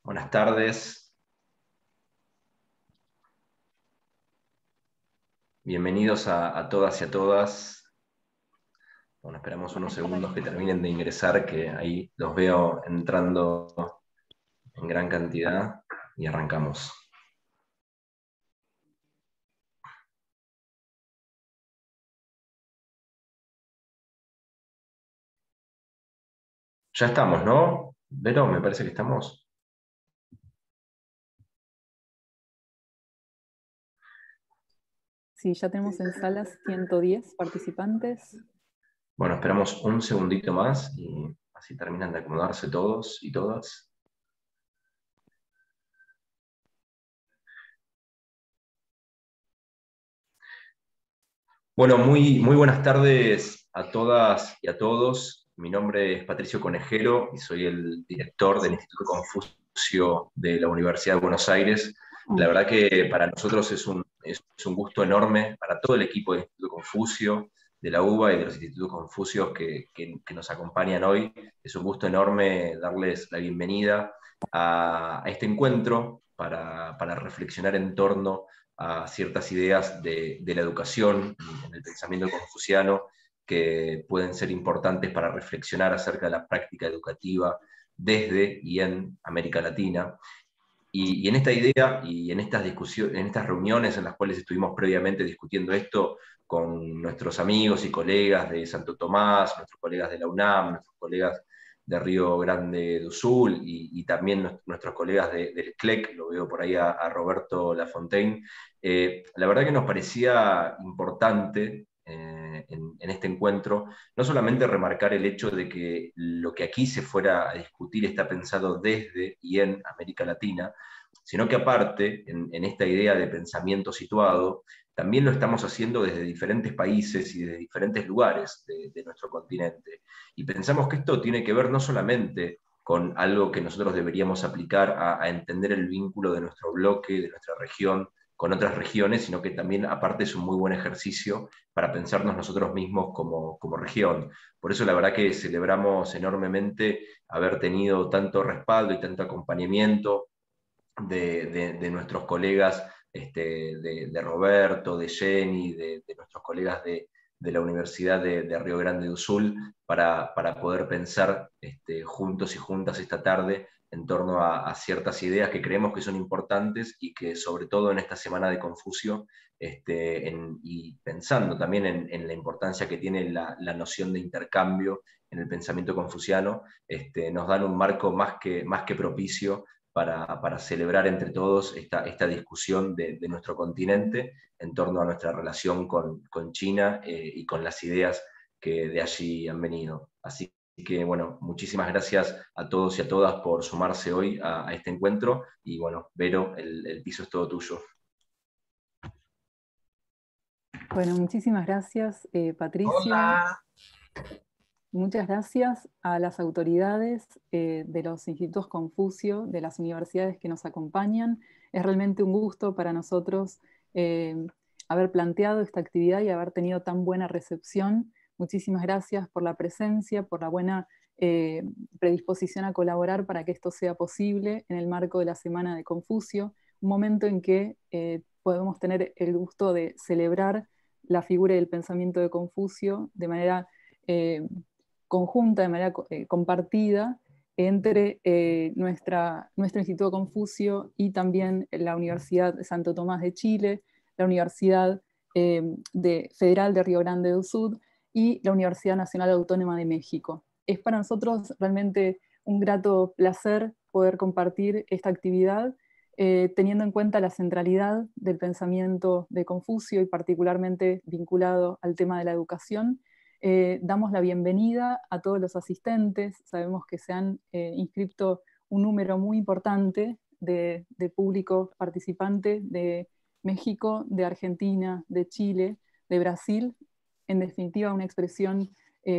Buenas tardes. Bienvenidos a todas y a todas. Bueno, esperamos unos segundos que terminen de ingresar, que ahí los veo entrando en gran cantidad y arrancamos. Ya estamos, ¿no? Vero, me parece que estamos. Sí, ya tenemos en salas 110 participantes. Bueno, esperamos un segundito más y así terminan de acomodarse todos y todas. Bueno, muy buenas tardes a todas y a todos. Mi nombre es Patricio Conejero y soy el director del Instituto Confucio de la Universidad de Buenos Aires. La verdad que para nosotros es un gusto enorme, para todo el equipo del Instituto Confucio, de la UBA y de los institutos Confucios que nos acompañan hoy. Es un gusto enorme darles la bienvenida a este encuentro para reflexionar en torno a ciertas ideas de la educación en el pensamiento confuciano que pueden ser importantes para reflexionar acerca de la práctica educativa desde y en América Latina. Y en esta idea y en estas discusiones, en estas reuniones en las cuales estuvimos previamente discutiendo esto con nuestros amigos y colegas de Santo Tomás, nuestros colegas de la UNAM, nuestros colegas de Río Grande do Sul y también nuestros colegas del CLEC, lo veo por ahí a Roberto Lafontaine. La verdad que nos parecía importante en este encuentro no solamente remarcar el hecho de que lo que aquí se fuera a discutir está pensado desde y en América Latina, sino que aparte, en esta idea de pensamiento situado, también lo estamos haciendo desde diferentes países y de diferentes lugares de nuestro continente. Y pensamos que esto tiene que ver no solamente con algo que nosotros deberíamos aplicar a entender el vínculo de nuestro bloque, de nuestra región, con otras regiones, sino que también aparte es un muy buen ejercicio para pensarnos nosotros mismos como región. Por eso la verdad que celebramos enormemente haber tenido tanto respaldo y tanto acompañamiento de nuestros colegas, de Roberto, de Jenny, de nuestros colegas de la Universidad de Río Grande do Sul, para poder pensar juntos y juntas esta tarde en torno a ciertas ideas que creemos que son importantes y que sobre todo en esta semana de Confucio, y pensando también en la importancia que tiene la noción de intercambio en el pensamiento confuciano, nos dan un marco más que propicio para celebrar entre todos esta discusión de nuestro continente en torno a nuestra relación con China y con las ideas que de allí han venido. Así que, bueno, muchísimas gracias a todos y a todas por sumarse hoy a este encuentro y, bueno, Vero, el piso es todo tuyo. Bueno, muchísimas gracias, Patricio. Hola. Muchas gracias a las autoridades de los institutos Confucio, de las universidades que nos acompañan. Es realmente un gusto para nosotros haber planteado esta actividad y haber tenido tan buena recepción. Muchísimas gracias por la presencia, por la buena predisposición a colaborar para que esto sea posible en el marco de la Semana de Confucio, un momento en que podemos tener el gusto de celebrar la figura y el pensamiento de Confucio de manera conjunta, de manera compartida entre nuestro Instituto Confucio y también la Universidad de Santo Tomás de Chile, la Universidad Federal de Río Grande do Sul y la Universidad Nacional Autónoma de México. Es para nosotros realmente un grato placer poder compartir esta actividad, teniendo en cuenta la centralidad del pensamiento de Confucio y particularmente vinculado al tema de la educación. Damos la bienvenida a todos los asistentes. Sabemos que se han inscrito un número muy importante de público participante de México, de Argentina, de Chile, de Brasil, en definitiva una expresión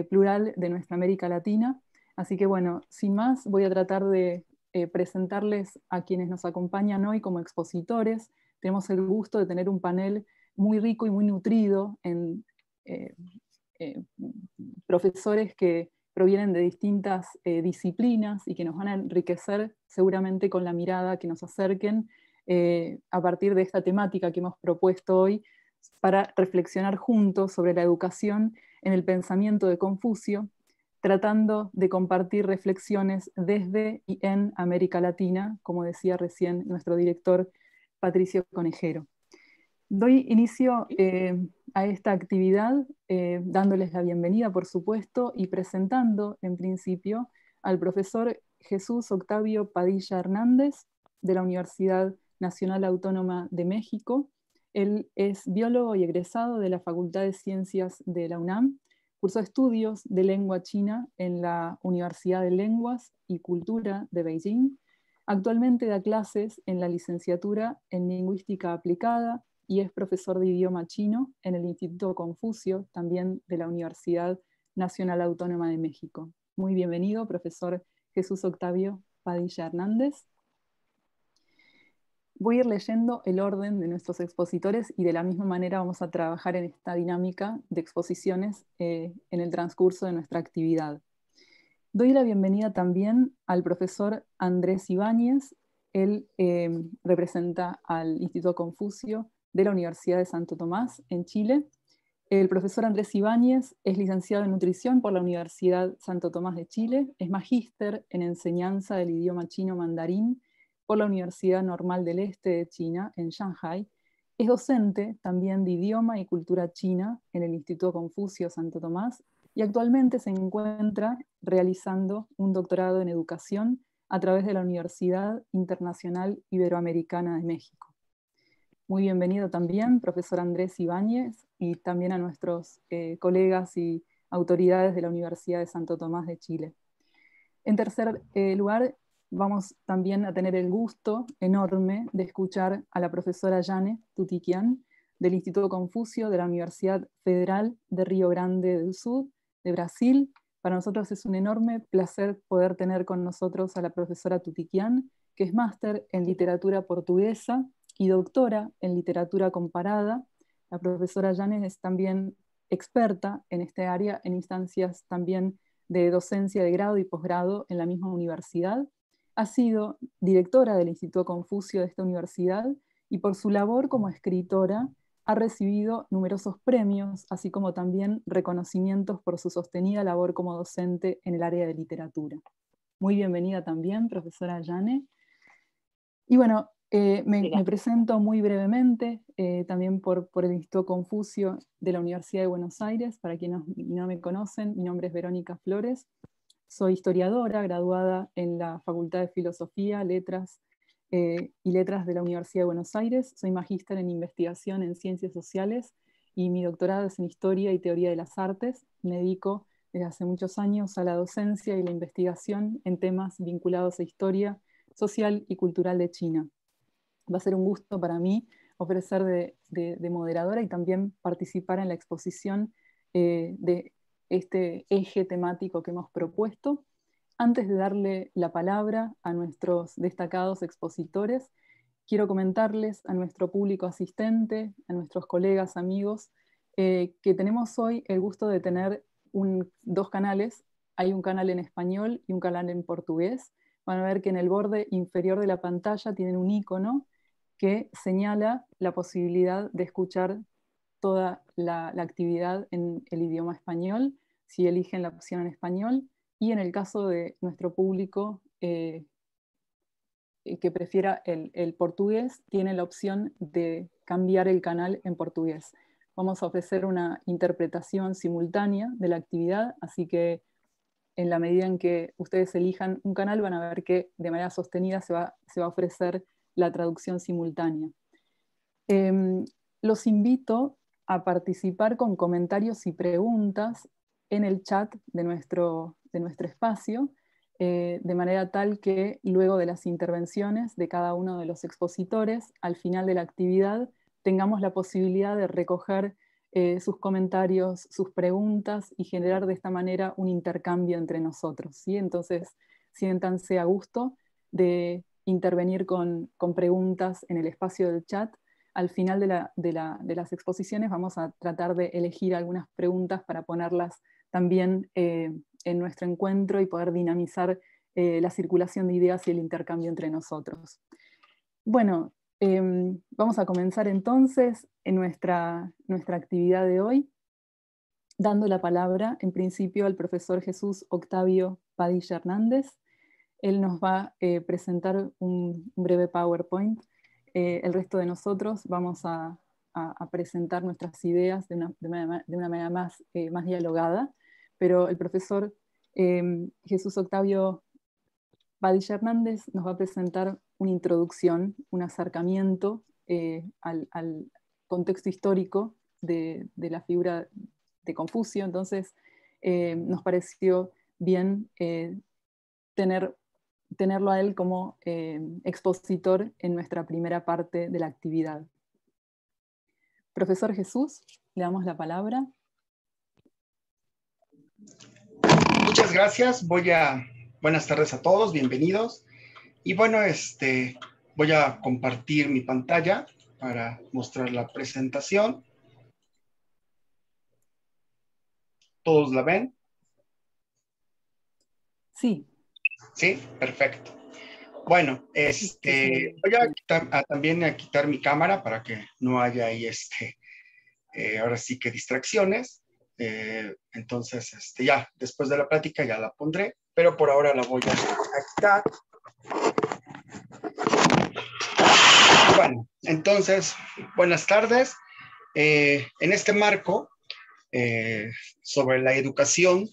plural de nuestra América Latina. Así que bueno, sin más, voy a tratar de presentarles a quienes nos acompañan hoy como expositores. Tenemos el gusto de tener un panel muy rico y muy nutrido en profesores que provienen de distintas disciplinas y que nos van a enriquecer seguramente con la mirada que nos acerquen a partir de esta temática que hemos propuesto hoy para reflexionar juntos sobre la educación en el pensamiento de Confucio, tratando de compartir reflexiones desde y en América Latina, como decía recién nuestro director Patricio Conejero. Doy inicio a esta actividad dándoles la bienvenida, por supuesto, y presentando en principio al profesor Jesús Octavio Padilla Hernández de la Universidad Nacional Autónoma de México. Él es biólogo y egresado de la Facultad de Ciencias de la UNAM. Cursó estudios de lengua china en la Universidad de Lenguas y Cultura de Beijing. Actualmente da clases en la licenciatura en Lingüística Aplicada y es profesor de idioma chino en el Instituto Confucio, también de la Universidad Nacional Autónoma de México. Muy bienvenido, profesor Jesús Octavio Padilla Hernández. Voy a ir leyendo el orden de nuestros expositores y de la misma manera vamos a trabajar en esta dinámica de exposiciones en el transcurso de nuestra actividad. Doy la bienvenida también al profesor Andrés Ibáñez. Él representa al Instituto Confucio de la Universidad de Santo Tomás en Chile. El profesor Andrés Ibáñez es licenciado en nutrición por la Universidad Santo Tomás de Chile, es magíster en enseñanza del idioma chino mandarín por la Universidad Normal del Este de China en Shanghai. Es docente también de idioma y cultura china en el Instituto Confucio Santo Tomás y actualmente se encuentra realizando un doctorado en educación a través de la Universidad Internacional Iberoamericana de México. Muy bienvenido también, profesor Andrés Ibáñez, y también a nuestros colegas y autoridades de la Universidad de Santo Tomás de Chile. En tercer lugar, vamos también a tener el gusto enorme de escuchar a la profesora Yane Tutiquian del Instituto Confucio de la Universidad Federal de Río Grande do Sul de Brasil. Para nosotros es un enorme placer poder tener con nosotros a la profesora Tutiquian, que es máster en literatura portuguesa y doctora en literatura comparada. La profesora Yane es también experta en este área, en instancias también de docencia de grado y posgrado en la misma universidad. Ha sido directora del Instituto Confucio de esta universidad y por su labor como escritora ha recibido numerosos premios, así como también reconocimientos por su sostenida labor como docente en el área de literatura. Muy bienvenida también, profesora Yane. Y bueno, me presento muy brevemente, también por el Instituto Confucio de la Universidad de Buenos Aires. Para quienes no me conocen, mi nombre es Verónica Flores. Soy historiadora, graduada en la Facultad de Filosofía, Letras y Letras de la Universidad de Buenos Aires. Soy magíster en investigación en Ciencias Sociales y mi doctorado es en Historia y Teoría de las Artes. Me dedico desde hace muchos años a la docencia y la investigación en temas vinculados a historia social y cultural de China. Va a ser un gusto para mí ofrecer de moderadora y también participar en la exposición de este eje temático que hemos propuesto. Antes de darle la palabra a nuestros destacados expositores, quiero comentarles a nuestro público asistente, a nuestros colegas, amigos, que tenemos hoy el gusto de tener dos canales. Hay un canal en español y un canal en portugués. Van a ver que en el borde inferior de la pantalla tienen un icono que señala la posibilidad de escuchar toda la actividad en el idioma español, si eligen la opción en español, y en el caso de nuestro público que prefiera el portugués, tiene la opción de cambiar el canal en portugués. Vamos a ofrecer una interpretación simultánea de la actividad, así que en la medida en que ustedes elijan un canal van a ver que de manera sostenida se va a ofrecer la traducción simultánea. Los invito a participar con comentarios y preguntas en el chat de nuestro espacio, de manera tal que luego de las intervenciones de cada uno de los expositores, al final de la actividad, tengamos la posibilidad de recoger sus comentarios, sus preguntas y generar de esta manera un intercambio entre nosotros, ¿sí? Entonces, siéntanse a gusto de intervenir con preguntas en el espacio del chat. Al final de las exposiciones vamos a tratar de elegir algunas preguntas para ponerlas también en en nuestro encuentro y poder dinamizar la circulación de ideas y el intercambio entre nosotros. Bueno, vamos a comenzar entonces en nuestra actividad de hoy, dando la palabra en principio al profesor Jesús Octavio Padilla Hernández. Él nos va a presentar un breve PowerPoint. El resto de nosotros vamos a presentar nuestras ideas de una manera más dialogada, pero el profesor Jesús Octavio Padilla Hernández nos va a presentar una introducción, un acercamiento al contexto histórico de la figura de Confucio. Entonces nos pareció bien tenerlo a él como expositor en nuestra primera parte de la actividad. Profesor Jesús, le damos la palabra. Muchas gracias. Buenas tardes a todos, bienvenidos. Y bueno, voy a compartir mi pantalla para mostrar la presentación. ¿Todos la ven? Sí. Sí, perfecto. Bueno, voy también a quitar mi cámara para que no haya ahí ahora sí que distracciones. Entonces, ya después de la plática ya la pondré, pero por ahora la voy a quitar. Bueno, entonces, buenas tardes. En este marco sobre la educación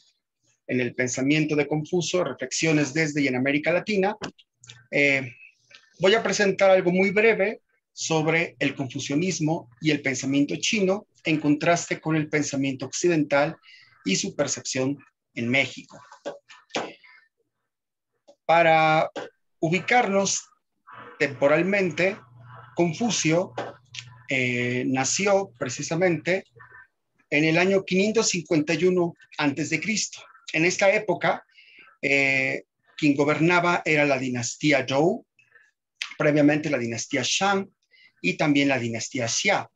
en el pensamiento de Confucio, reflexiones desde y en América Latina, voy a presentar algo muy breve sobre el confucianismo y el pensamiento chino en contraste con el pensamiento occidental y su percepción en México. Para ubicarnos temporalmente, Confucio nació precisamente en el año 551 a.C. En esta época, quien gobernaba era la dinastía Zhou, previamente la dinastía Shang y también la dinastía Xia.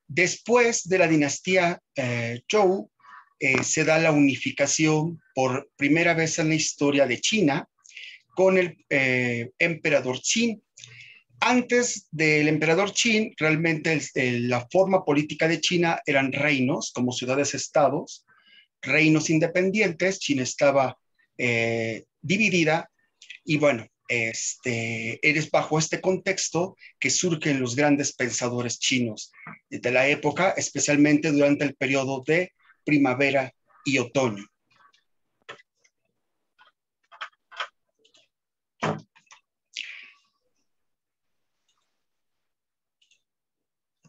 Después de la dinastía Zhou, se da la unificación por primera vez en la historia de China con el emperador Qin. Antes del emperador Qin, realmente la forma política de China eran reinos, como ciudades-estados, reinos independientes. China estaba dividida y bueno, eres bajo este contexto que surgen los grandes pensadores chinos de la época, especialmente durante el periodo de primavera y otoño.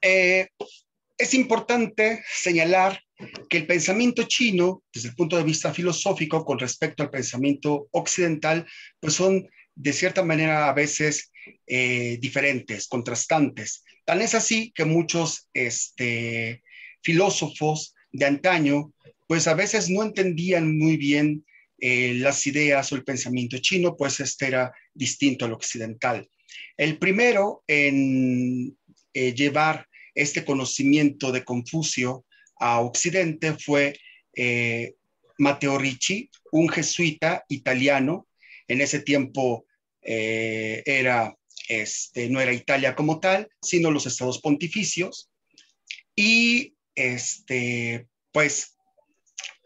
Es importante señalar que el pensamiento chino, desde el punto de vista filosófico, con respecto al pensamiento occidental, pues son de cierta manera a veces diferentes, contrastantes. Tan es así que muchos filósofos de antaño, pues a veces no entendían muy bien las ideas o el pensamiento chino, pues era distinto al occidental. El primero en llevar este conocimiento de Confucio a Occidente fue Matteo Ricci, un jesuita italiano. En ese tiempo no era Italia como tal, sino los estados pontificios. Y pues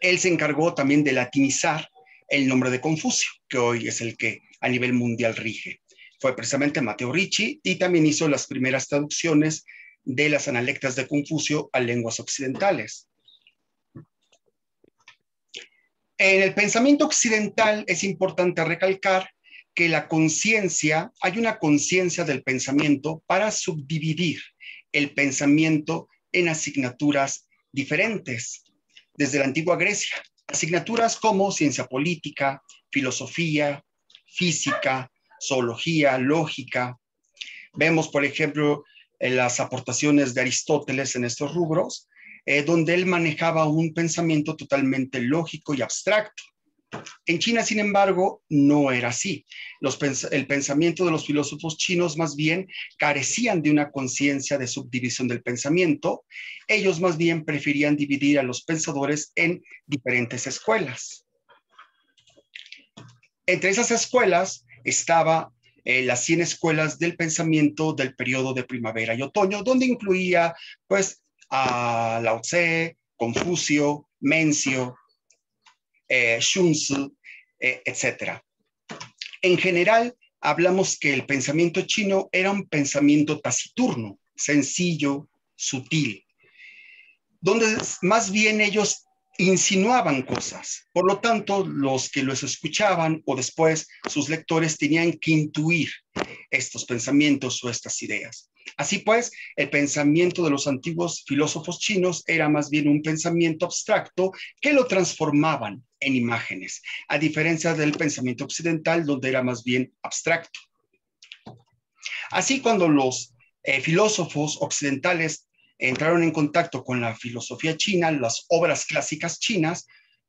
él se encargó también de latinizar el nombre de Confucio, que hoy es el que a nivel mundial rige. Fue precisamente Matteo Ricci y también hizo las primeras traducciones de las analectas de Confucio a lenguas occidentales. En el pensamiento occidental es importante recalcar que hay una conciencia del pensamiento para subdividir el pensamiento en asignaturas diferentes. Desde la antigua Grecia, asignaturas como ciencia política, filosofía, física, zoología, lógica. Vemos, por ejemplo, las aportaciones de Aristóteles en estos rubros, donde él manejaba un pensamiento totalmente lógico y abstracto. En China, sin embargo, no era así. El pensamiento de los filósofos chinos más bien carecían de una conciencia de subdivisión del pensamiento. Ellos más bien preferían dividir a los pensadores en diferentes escuelas. Entre esas escuelas estaba las 100 escuelas del pensamiento del periodo de primavera y otoño, donde incluía pues a Lao Tse, Confucio, Mencio, Xunzi, etc. En general, hablamos que el pensamiento chino era un pensamiento taciturno, sencillo, sutil, donde más bien ellos insinuaban cosas. Por lo tanto, los que los escuchaban o después sus lectores tenían que intuir estos pensamientos o estas ideas. Así pues, el pensamiento de los antiguos filósofos chinos era más bien un pensamiento abstracto que lo transformaban en imágenes, a diferencia del pensamiento occidental, donde era más bien abstracto. Así, cuando los filósofos occidentales entraron en contacto con la filosofía china, las obras clásicas chinas,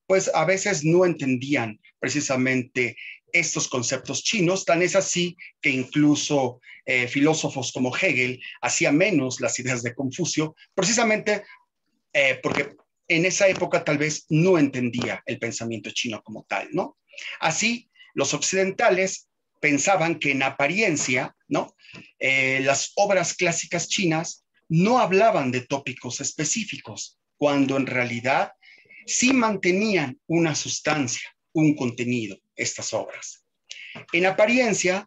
pues a veces no entendían precisamente estos conceptos chinos. Tan es así que incluso filósofos como Hegel hacían menos las ideas de Confucio, precisamente porque en esa época tal vez no entendía el pensamiento chino como tal, ¿no? Así, los occidentales pensaban que en apariencia, ¿no? Las obras clásicas chinas no hablaban de tópicos específicos, cuando en realidad sí mantenían una sustancia, un contenido, estas obras. En apariencia,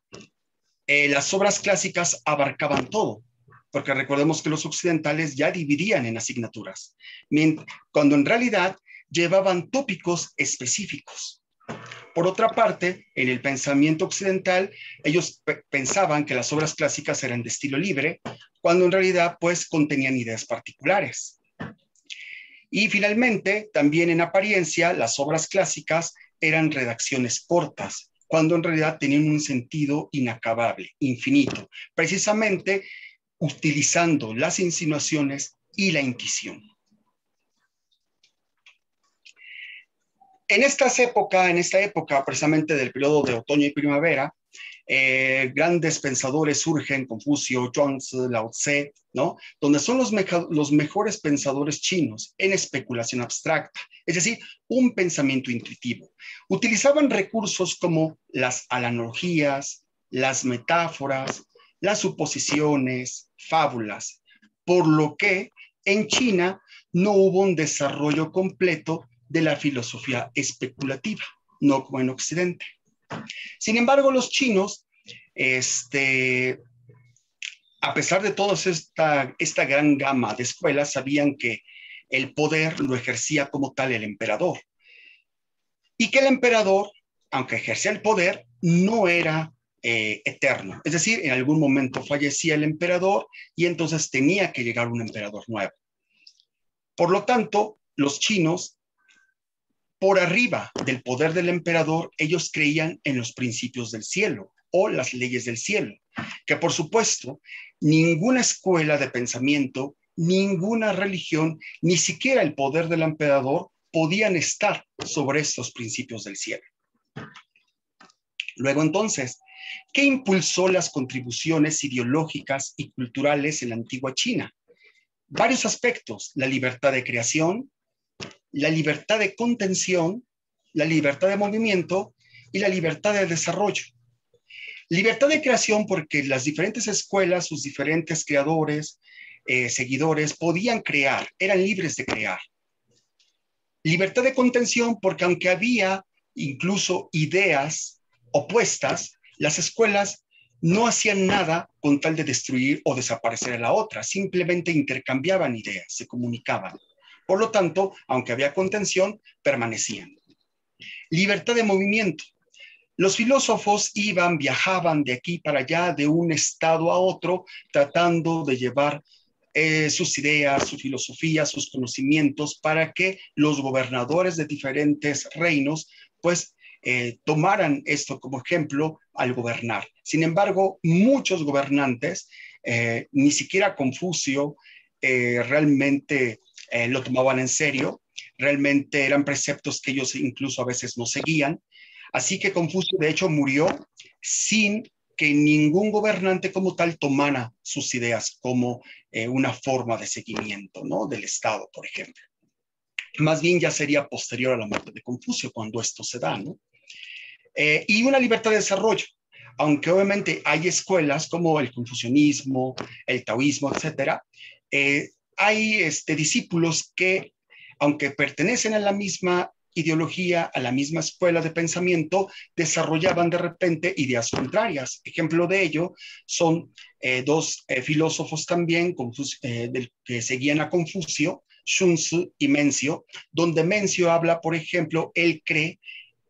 las obras clásicas abarcaban todo, porque recordemos que los occidentales ya dividían en asignaturas, cuando en realidad llevaban tópicos específicos. Por otra parte, en el pensamiento occidental, ellos pensaban que las obras clásicas eran de estilo libre, cuando en realidad pues contenían ideas particulares. Y finalmente, también en apariencia, las obras clásicas eran redacciones cortas, cuando en realidad tenían un sentido inacabable, infinito, precisamente utilizando las insinuaciones y la intuición. En esta época precisamente del periodo de otoño y primavera, grandes pensadores surgen, Confucio, Zhuangzi, Lao Tse, ¿no? Donde son los mejores pensadores chinos en especulación abstracta, es decir, un pensamiento intuitivo. Utilizaban recursos como las analogías, las metáforas, las suposiciones, fábulas, por lo que en China no hubo un desarrollo completo de la filosofía especulativa, no como en Occidente. Sin embargo, los chinos, a pesar de toda esta gran gama de escuelas, sabían que el poder lo ejercía como tal el emperador. Y que el emperador, aunque ejercía el poder, no era eterno. Es decir, en algún momento fallecía el emperador y entonces tenía que llegar un emperador nuevo. Por lo tanto, los chinos, por arriba del poder del emperador, ellos creían en los principios del cielo o las leyes del cielo, que por supuesto ninguna escuela de pensamiento, ninguna religión, ni siquiera el poder del emperador podían estar sobre estos principios del cielo. Luego entonces, ¿qué impulsó las contribuciones ideológicas y culturales en la antigua China? Varios aspectos: la libertad de creación, la libertad de contención, la libertad de movimiento y la libertad de desarrollo. Libertad de creación porque las diferentes escuelas, sus diferentes creadores, seguidores, podían crear, eran libres de crear. Libertad de contención porque aunque había incluso ideas opuestas, las escuelas no hacían nada con tal de destruir o desaparecer a la otra, simplemente intercambiaban ideas, se comunicaban. Por lo tanto, aunque había contención, permanecían. Libertad de movimiento. Los filósofos viajaban de aquí para allá, de un estado a otro, tratando de llevar sus ideas, su filosofía, sus conocimientos, para que los gobernadores de diferentes reinos, pues, tomaran esto como ejemplo al gobernar. Sin embargo, muchos gobernantes, ni siquiera Confucio realmente lo tomaban en serio. realmente eran preceptos que ellos incluso a veces no seguían. Así que Confucio, de hecho, murió sin que ningún gobernante como tal tomara sus ideas como una forma de seguimiento, ¿no? Del Estado, por ejemplo. Más bien ya sería posterior a la muerte de Confucio cuando esto se da, ¿no? Y una libertad de desarrollo, aunque obviamente hay escuelas como el confucianismo, el taoísmo, etcétera, hay discípulos que, aunque pertenecen a la misma ideología, a la misma escuela de pensamiento, desarrollaban de repente ideas contrarias. Ejemplo de ello son dos filósofos también que seguían a Confucio, Xunzi y Mencio, donde Mencio habla, por ejemplo, él cree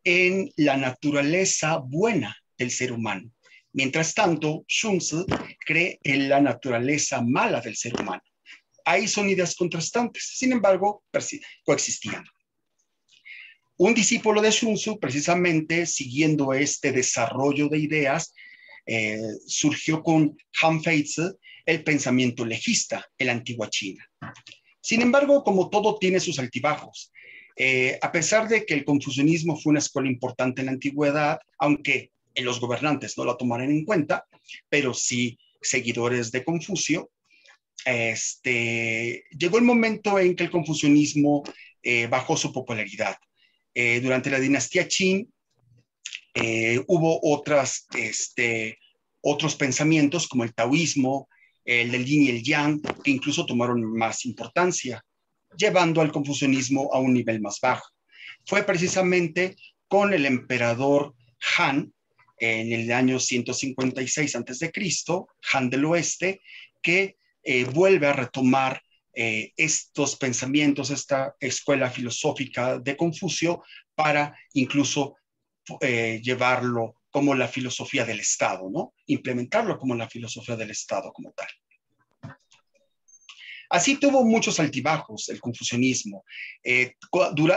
en la naturaleza buena del ser humano. Mientras tanto, Xunzi cree en la naturaleza mala del ser humano. Ahí son ideas contrastantes, sin embargo, coexistían. Un discípulo de Xunzi, precisamente siguiendo este desarrollo de ideas, surgió con Han Feizi el pensamiento legista en la antigua China. Sin embargo, como todo tiene sus altibajos, a pesar de que el confucianismo fue una escuela importante en la antigüedad, aunque los gobernantes no la tomaran en cuenta, pero sí seguidores de Confucio, llegó el momento en que el confucianismo bajó su popularidad. Durante la dinastía Qin hubo otros pensamientos como el taoísmo, el del yin y el yang, que incluso tomaron más importancia, llevando al confucianismo a un nivel más bajo. Fue precisamente con el emperador Han, en el año 156 a.C., Han del Oeste, que vuelve a retomar estos pensamientos, esta escuela filosófica de Confucio, para incluso llevarlo como la filosofía del Estado, ¿no? Implementarlo como la filosofía del Estado como tal. Así tuvo muchos altibajos el confucianismo.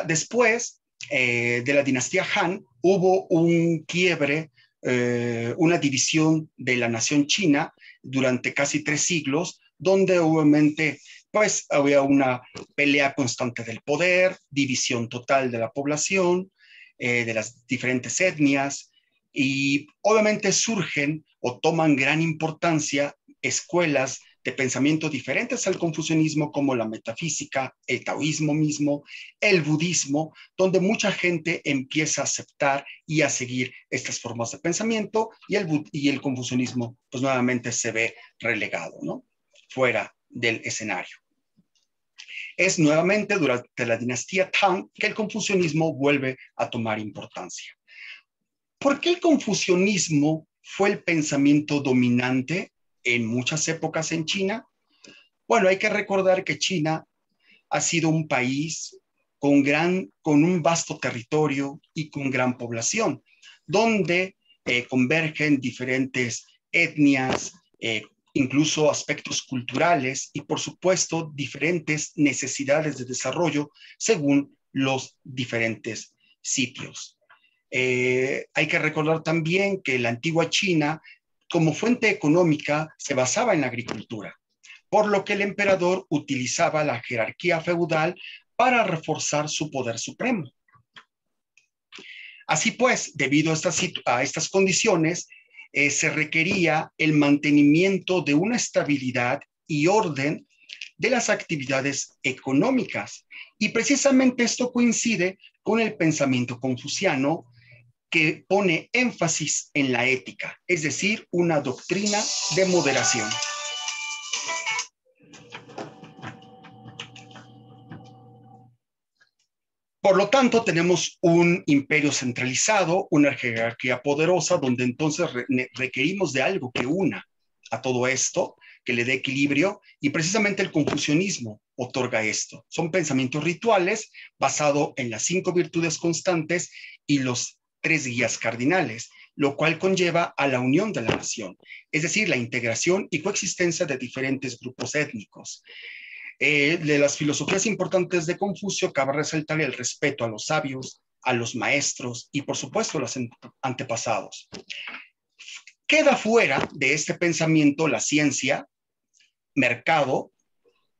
Después de la dinastía Han, hubo un quiebre, una división de la nación china durante casi 3 siglos, donde obviamente pues había una pelea constante del poder, división total de la población, de las diferentes etnias, y obviamente surgen o toman gran importancia escuelas de pensamiento diferentes al confucianismo, como la metafísica, el taoísmo mismo, el budismo, donde mucha gente empieza a aceptar y a seguir estas formas de pensamiento, y el confucianismo pues nuevamente se ve relegado, ¿no? Fuera del escenario. Es nuevamente durante la dinastía Tang que el confucianismo vuelve a tomar importancia. ¿Por qué el confucianismo fue el pensamiento dominante en muchas épocas en China? Bueno, hay que recordar que China ha sido un país con un vasto territorio y con gran población, donde convergen diferentes etnias, incluso aspectos culturales y, por supuesto, diferentes necesidades de desarrollo según los diferentes sitios. Hay que recordar también que la antigua China, como fuente económica, se basaba en la agricultura, por lo que el emperador utilizaba la jerarquía feudal para reforzar su poder supremo. Así pues, debido a estas condiciones, se requería el mantenimiento de una estabilidad y orden de las actividades económicas. Y precisamente esto coincide con el pensamiento confuciano, que pone énfasis en la ética, es decir, una doctrina de moderación. Por lo tanto, tenemos un imperio centralizado, una jerarquía poderosa, donde entonces requerimos de algo que una a todo esto, que le dé equilibrio, y precisamente el confucianismo otorga esto. Son pensamientos rituales basados en las 5 virtudes constantes y los 3 guías cardinales, lo cual conlleva a la unión de la nación, es decir, la integración y coexistencia de diferentes grupos étnicos. De las filosofías importantes de Confucio, cabe resaltar el respeto a los sabios, a los maestros y, por supuesto, a los antepasados. Queda fuera de este pensamiento la ciencia, mercado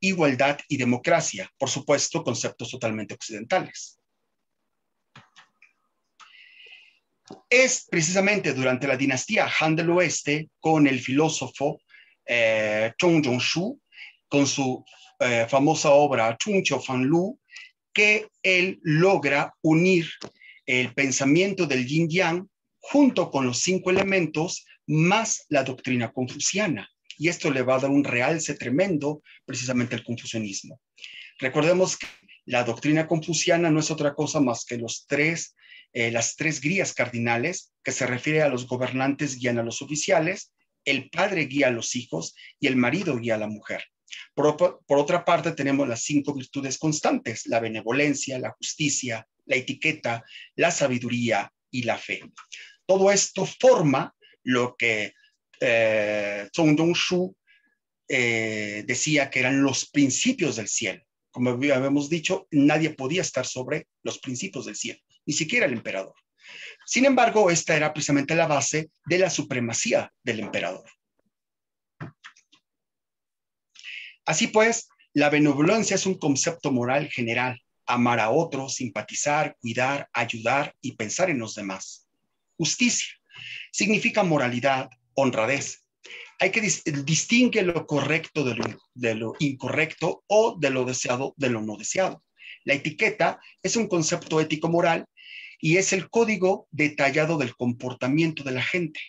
igualdad y democracia. Por supuesto, conceptos totalmente occidentales. Es precisamente durante la dinastía Han del Oeste, con el filósofo Zhong Zhongshu, con su famosa obra Chung Chou Fan Lu, que él logra unir el pensamiento del yin yang junto con los 5 elementos más la doctrina confuciana. Y esto le va a dar un realce tremendo precisamente al confucianismo. Recordemos que la doctrina confuciana no es otra cosa más que las 3 guías cardinales, que se refiere a los gobernantes guían a los oficiales, el padre guía a los hijos y el marido guía a la mujer. Por otra parte, tenemos las 5 virtudes constantes: la benevolencia, la justicia, la etiqueta, la sabiduría y la fe. Todo esto forma lo que Zhong Zhongshu decía que eran los principios del cielo. Como habíamos dicho, nadie podía estar sobre los principios del cielo, ni siquiera el emperador. Sin embargo, esta era precisamente la base de la supremacía del emperador. Así pues, la benevolencia es un concepto moral general: amar a otros, simpatizar, cuidar, ayudar y pensar en los demás. Justicia significa moralidad, honradez. Hay que distinguir lo correcto de lo incorrecto, o de lo deseado de lo no deseado. La etiqueta es un concepto ético-moral y es el código detallado del comportamiento de la gente.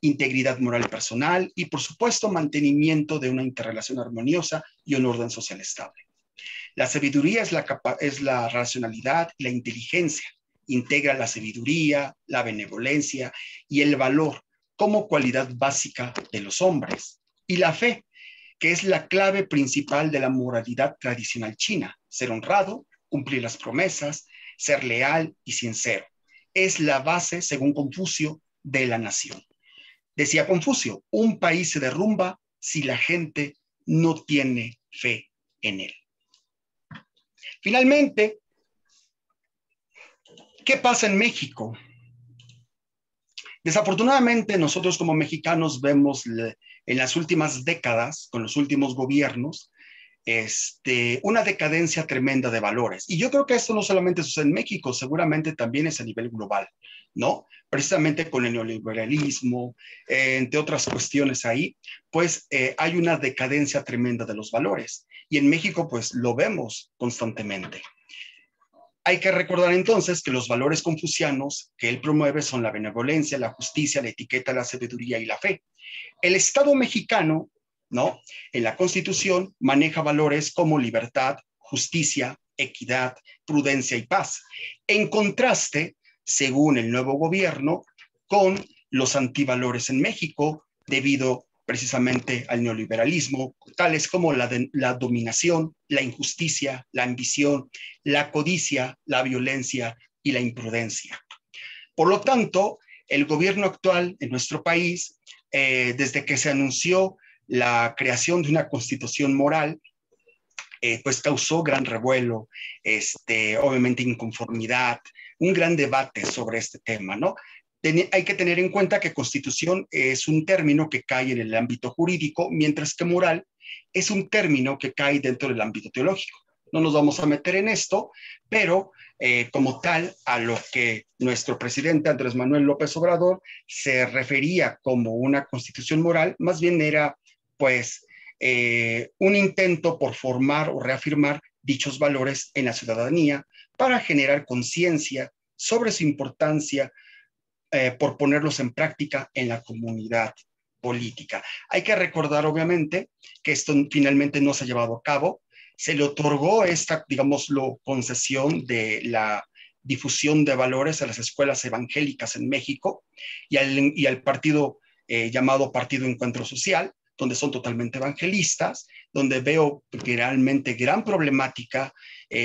Integridad moral personal y, por supuesto, mantenimiento de una interrelación armoniosa y un orden social estable. La sabiduría es la racionalidad y la inteligencia. Integra la sabiduría, la benevolencia y el valor como cualidad básica de los hombres. Y la fe, que es la clave principal de la moralidad tradicional china: ser honrado, cumplir las promesas, ser leal y sincero. Es la base, según Confucio, de la nación. Decía Confucio: un país se derrumba si la gente no tiene fe en él. Finalmente, ¿qué pasa en México? Desafortunadamente, nosotros como mexicanos vemos en las últimas décadas, con los últimos gobiernos, una decadencia tremenda de valores. Y yo creo que esto no solamente sucede en México, seguramente también es a nivel global, ¿no? Precisamente con el neoliberalismo, entre otras cuestiones ahí, pues hay una decadencia tremenda de los valores. Y en México, pues lo vemos constantemente. Hay que recordar entonces que los valores confucianos que él promueve son la benevolencia, la justicia, la etiqueta, la sabiduría y la fe. El Estado mexicano, ¿no?, en la Constitución maneja valores como libertad, justicia, equidad, prudencia y paz. En contraste, según el nuevo gobierno, con los antivalores en México, debido precisamente al neoliberalismo, tales como la dominación, la injusticia, la ambición, la codicia, la violencia y la imprudencia. Por lo tanto, el gobierno actual en nuestro país, desde que se anunció la creación de una constitución moral, pues causó gran revuelo, obviamente inconformidad, un gran debate sobre este tema, ¿no? Hay que tener en cuenta que constitución es un término que cae en el ámbito jurídico, mientras que moral es un término que cae dentro del ámbito teológico. No nos vamos a meter en esto, pero como tal, a lo que nuestro presidente Andrés Manuel López Obrador se refería como una constitución moral, más bien era pues un intento por formar o reafirmar dichos valores en la ciudadanía para generar conciencia sobre su importancia, por ponerlos en práctica en la comunidad política. Hay que recordar, obviamente, que esto finalmente no se ha llevado a cabo. Se le otorgó esta, digámoslo, concesión de la difusión de valores a las escuelas evangélicas en México y al partido llamado Partido Encuentro Social, donde son totalmente evangelistas, donde veo realmente gran problemática,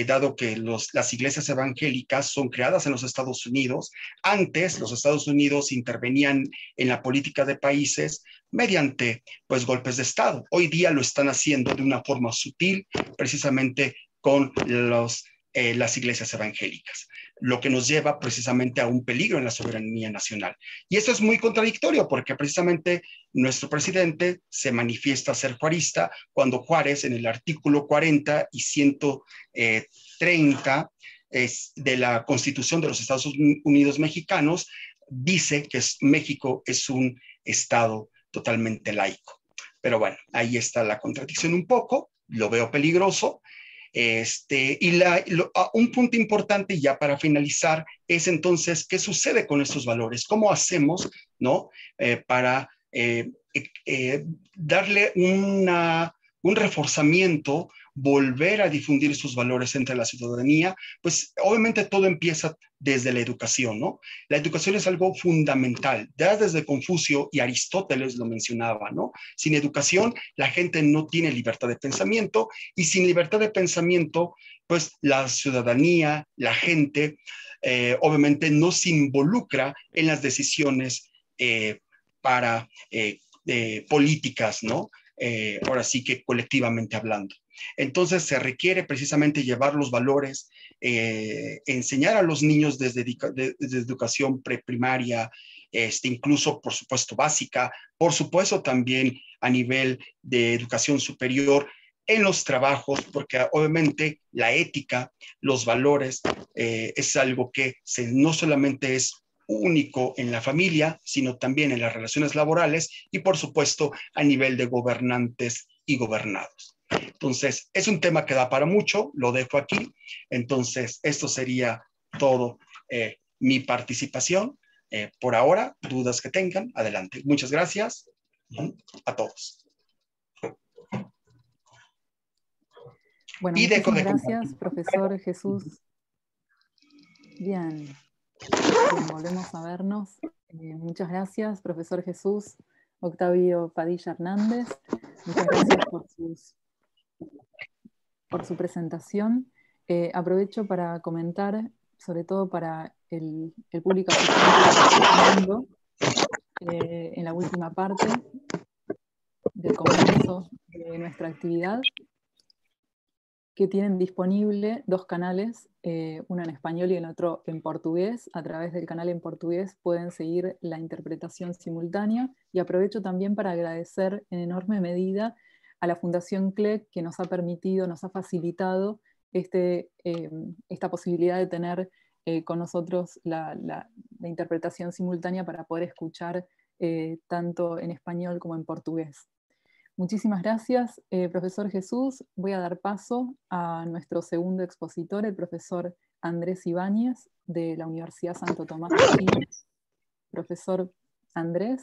dado que las iglesias evangélicas son creadas en los Estados Unidos. Antes, los Estados Unidos intervenían en la política de países mediante pues, golpes de Estado. Hoy día lo están haciendo de una forma sutil, precisamente con las iglesias evangélicas. lo que nos lleva precisamente a un peligro en la soberanía nacional. Y eso es muy contradictorio porque precisamente nuestro presidente se manifiesta ser juarista cuando Juárez en el artículo 40 y 130 de la Constitución de los Estados Unidos mexicanos dice que México es un estado totalmente laico. Pero bueno, ahí está la contradicción un poco, lo veo peligroso. Un punto importante ya para finalizar es entonces qué sucede con estos valores, cómo hacemos, ¿no? Para darle un reforzamiento, volver a difundir estos valores entre la ciudadanía, pues obviamente todo empieza desde la educación, ¿no? La educación es algo fundamental, ya desde Confucio y Aristóteles lo mencionaba, ¿no? Sin educación la gente no tiene libertad de pensamiento y sin libertad de pensamiento, pues la ciudadanía, la gente, obviamente no se involucra en las decisiones para políticas, ¿no? Ahora sí que colectivamente hablando. Entonces se requiere precisamente llevar los valores, enseñar a los niños desde educación preprimaria, incluso por supuesto básica, por supuesto también a nivel de educación superior, en los trabajos, porque obviamente la ética, los valores, es algo que no solamente es único en la familia, sino también en las relaciones laborales y por supuesto a nivel de gobernantes y gobernados. Entonces, es un tema que da para mucho, lo dejo aquí. Entonces, esto sería todo mi participación. Por ahora, dudas que tengan, adelante. Muchas gracias a todos. Bueno, muchísimas gracias, profesor Jesús. Bien, volvemos a vernos. Muchas gracias, profesor Jesús Octavio Padilla Hernández. Muchas gracias por su presentación. Aprovecho para comentar, sobre todo para el público asistente, en la última parte del comienzo de nuestra actividad, que tienen disponible dos canales, uno en español y el otro en portugués. A través del canal en portugués pueden seguir la interpretación simultánea, y aprovecho también para agradecer en enorme medida a la Fundación CLEC, que nos ha permitido, nos ha facilitado esta posibilidad de tener con nosotros la interpretación simultánea para poder escuchar tanto en español como en portugués. Muchísimas gracias, profesor Jesús. Voy a dar paso a nuestro segundo expositor, el profesor Andrés Ibáñez, de la Universidad Santo Tomás de Chile. Profesor Andrés.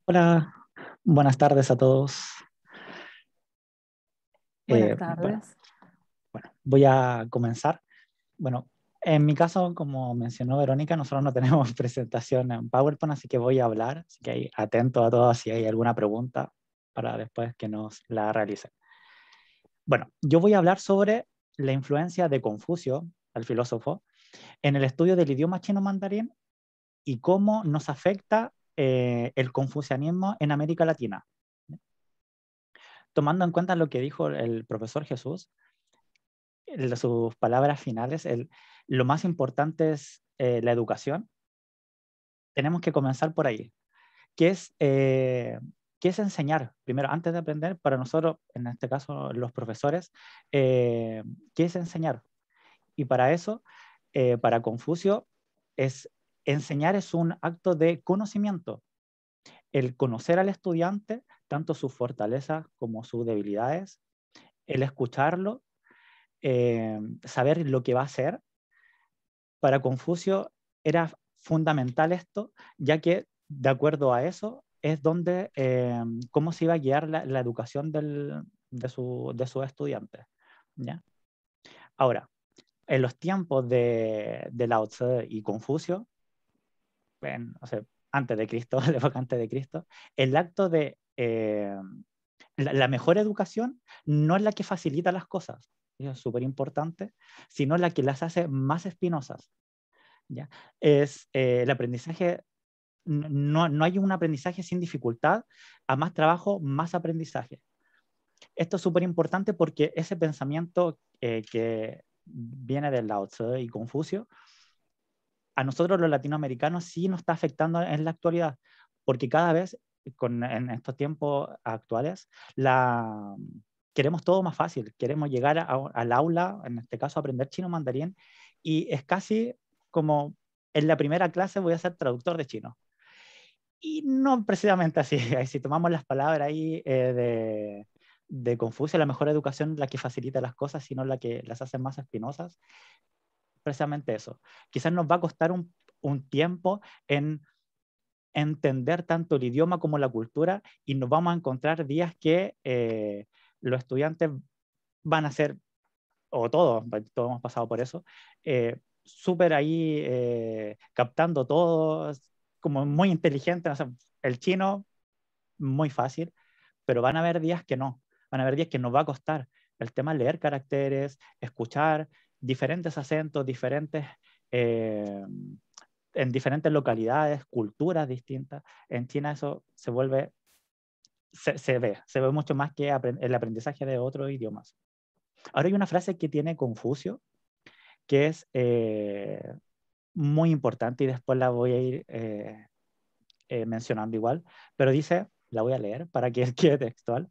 Hola, buenas tardes a todos. Buenas tardes. Bueno, voy a comenzar. Bueno, en mi caso, como mencionó Verónica, nosotros no tenemos presentación en PowerPoint, así que voy a hablar, así que ahí atento a todos si hay alguna pregunta para después que nos la realicen. Bueno, yo voy a hablar sobre la influencia de Confucio, el filósofo, en el estudio del idioma chino mandarín y cómo nos afecta el confucianismo en América Latina. Tomando en cuenta lo que dijo el profesor Jesús, sus palabras finales, lo más importante es la educación. Tenemos que comenzar por ahí. ¿Qué es enseñar? Primero, antes de aprender, para nosotros, en este caso los profesores, ¿qué es enseñar? Y para eso, para Confucio, enseñar es un acto de conocimiento. El conocer al estudiante, tanto sus fortalezas como sus debilidades, el escucharlo, saber lo que va a hacer. Para Confucio era fundamental esto, ya que de acuerdo a eso es donde, cómo se iba a guiar la educación de sus estudiantes, ¿ya? Ahora, en los tiempos de Lao Tse y Confucio, o sea, antes de Cristo, la época antes de Cristo, el acto de la mejor educación no es la que facilita las cosas, es súper importante, sino la que las hace más espinosas, ¿ya? Es el aprendizaje, no hay un aprendizaje sin dificultad, a más trabajo, más aprendizaje. Esto es súper importante porque ese pensamiento que viene del Lao Tzu y Confucio, a nosotros los latinoamericanos sí nos está afectando en la actualidad, porque cada vez, en estos tiempos actuales, queremos todo más fácil, queremos llegar al aula, en este caso aprender chino mandarín, y es casi como en la primera clase voy a ser traductor de chino. Y no precisamente así. Si tomamos las palabras ahí de Confucio, la mejor educación es la que facilita las cosas, sino la que las hace más espinosas. Precisamente eso. Quizás nos va a costar un tiempo en entender tanto el idioma como la cultura, y nos vamos a encontrar días que los estudiantes van a ser, o todos hemos pasado por eso, súper ahí captando todo, como muy inteligente. O sea, el chino, muy fácil, pero van a haber días que no. Van a haber días que nos va a costar. El tema es leer caracteres, escuchar diferentes acentos, eh, en diferentes localidades, culturas distintas. En China eso se vuelve, se ve mucho más que el aprendizaje de otros idiomas. Ahora hay una frase que tiene Confucio, que es muy importante, y después la voy a ir mencionando igual, pero dice, la voy a leer para que quede textual: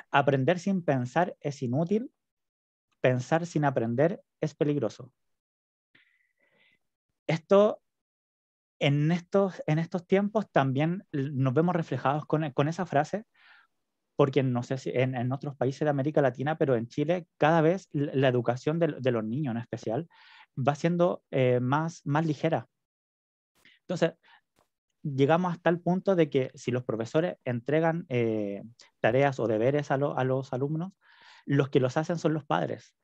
aprender sin pensar es inútil, pensar sin aprender es peligroso. Esto, en estos tiempos también nos vemos reflejados con esa frase, porque no sé si en otros países de América Latina, pero en Chile cada vez la educación de los niños en especial va siendo más ligera. Entonces, llegamos hasta el punto de que si los profesores entregan tareas o deberes a los alumnos, los que los hacen son los padres.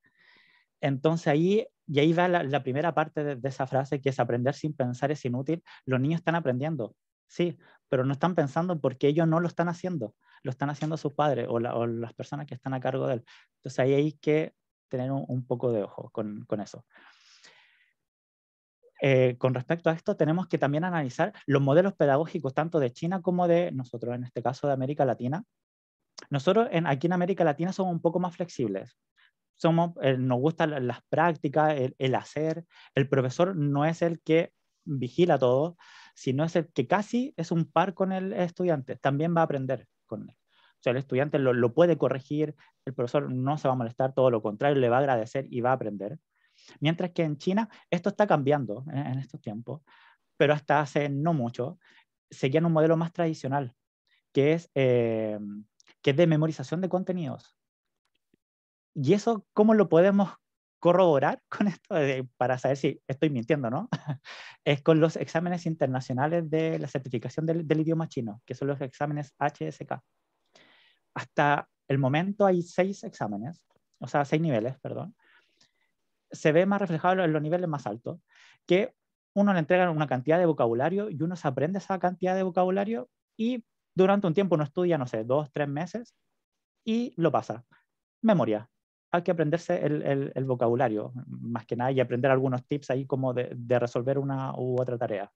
Entonces ahí va la primera parte de esa frase, que es aprender sin pensar es inútil. Los niños están aprendiendo, sí, pero no están pensando porque ellos no lo están haciendo. Lo están haciendo sus padres o las personas que están a cargo de él. Entonces ahí hay que tener un poco de ojo con eso. Con respecto a esto, tenemos que también analizar los modelos pedagógicos tanto de China como de nosotros, en este caso de América Latina. Nosotros aquí en América Latina somos un poco más flexibles. Nos gustan las prácticas, el hacer. El profesor no es el que vigila todo, sino es el que casi es un par con el estudiante. También va a aprender con él. O sea, el estudiante lo puede corregir, el profesor no se va a molestar, todo lo contrario, le va a agradecer y va a aprender. Mientras que en China esto está cambiando en estos tiempos, pero hasta hace no mucho seguían un modelo más tradicional, que es de memorización de contenidos. ¿Y eso cómo lo podemos corroborar con esto para saber si estoy mintiendo, no? Es con los exámenes internacionales de la certificación del idioma chino, que son los exámenes HSK. Hasta el momento hay 6 exámenes, o sea, 6 niveles, perdón. Se ve más reflejado en los niveles más altos, que uno le entrega una cantidad de vocabulario y uno se aprende esa cantidad de vocabulario, y durante un tiempo uno estudia, no sé, 2, 3 meses y lo pasa. Memoria. Hay que aprenderse el vocabulario, más que nada, y aprender algunos tips ahí como de resolver una u otra tarea.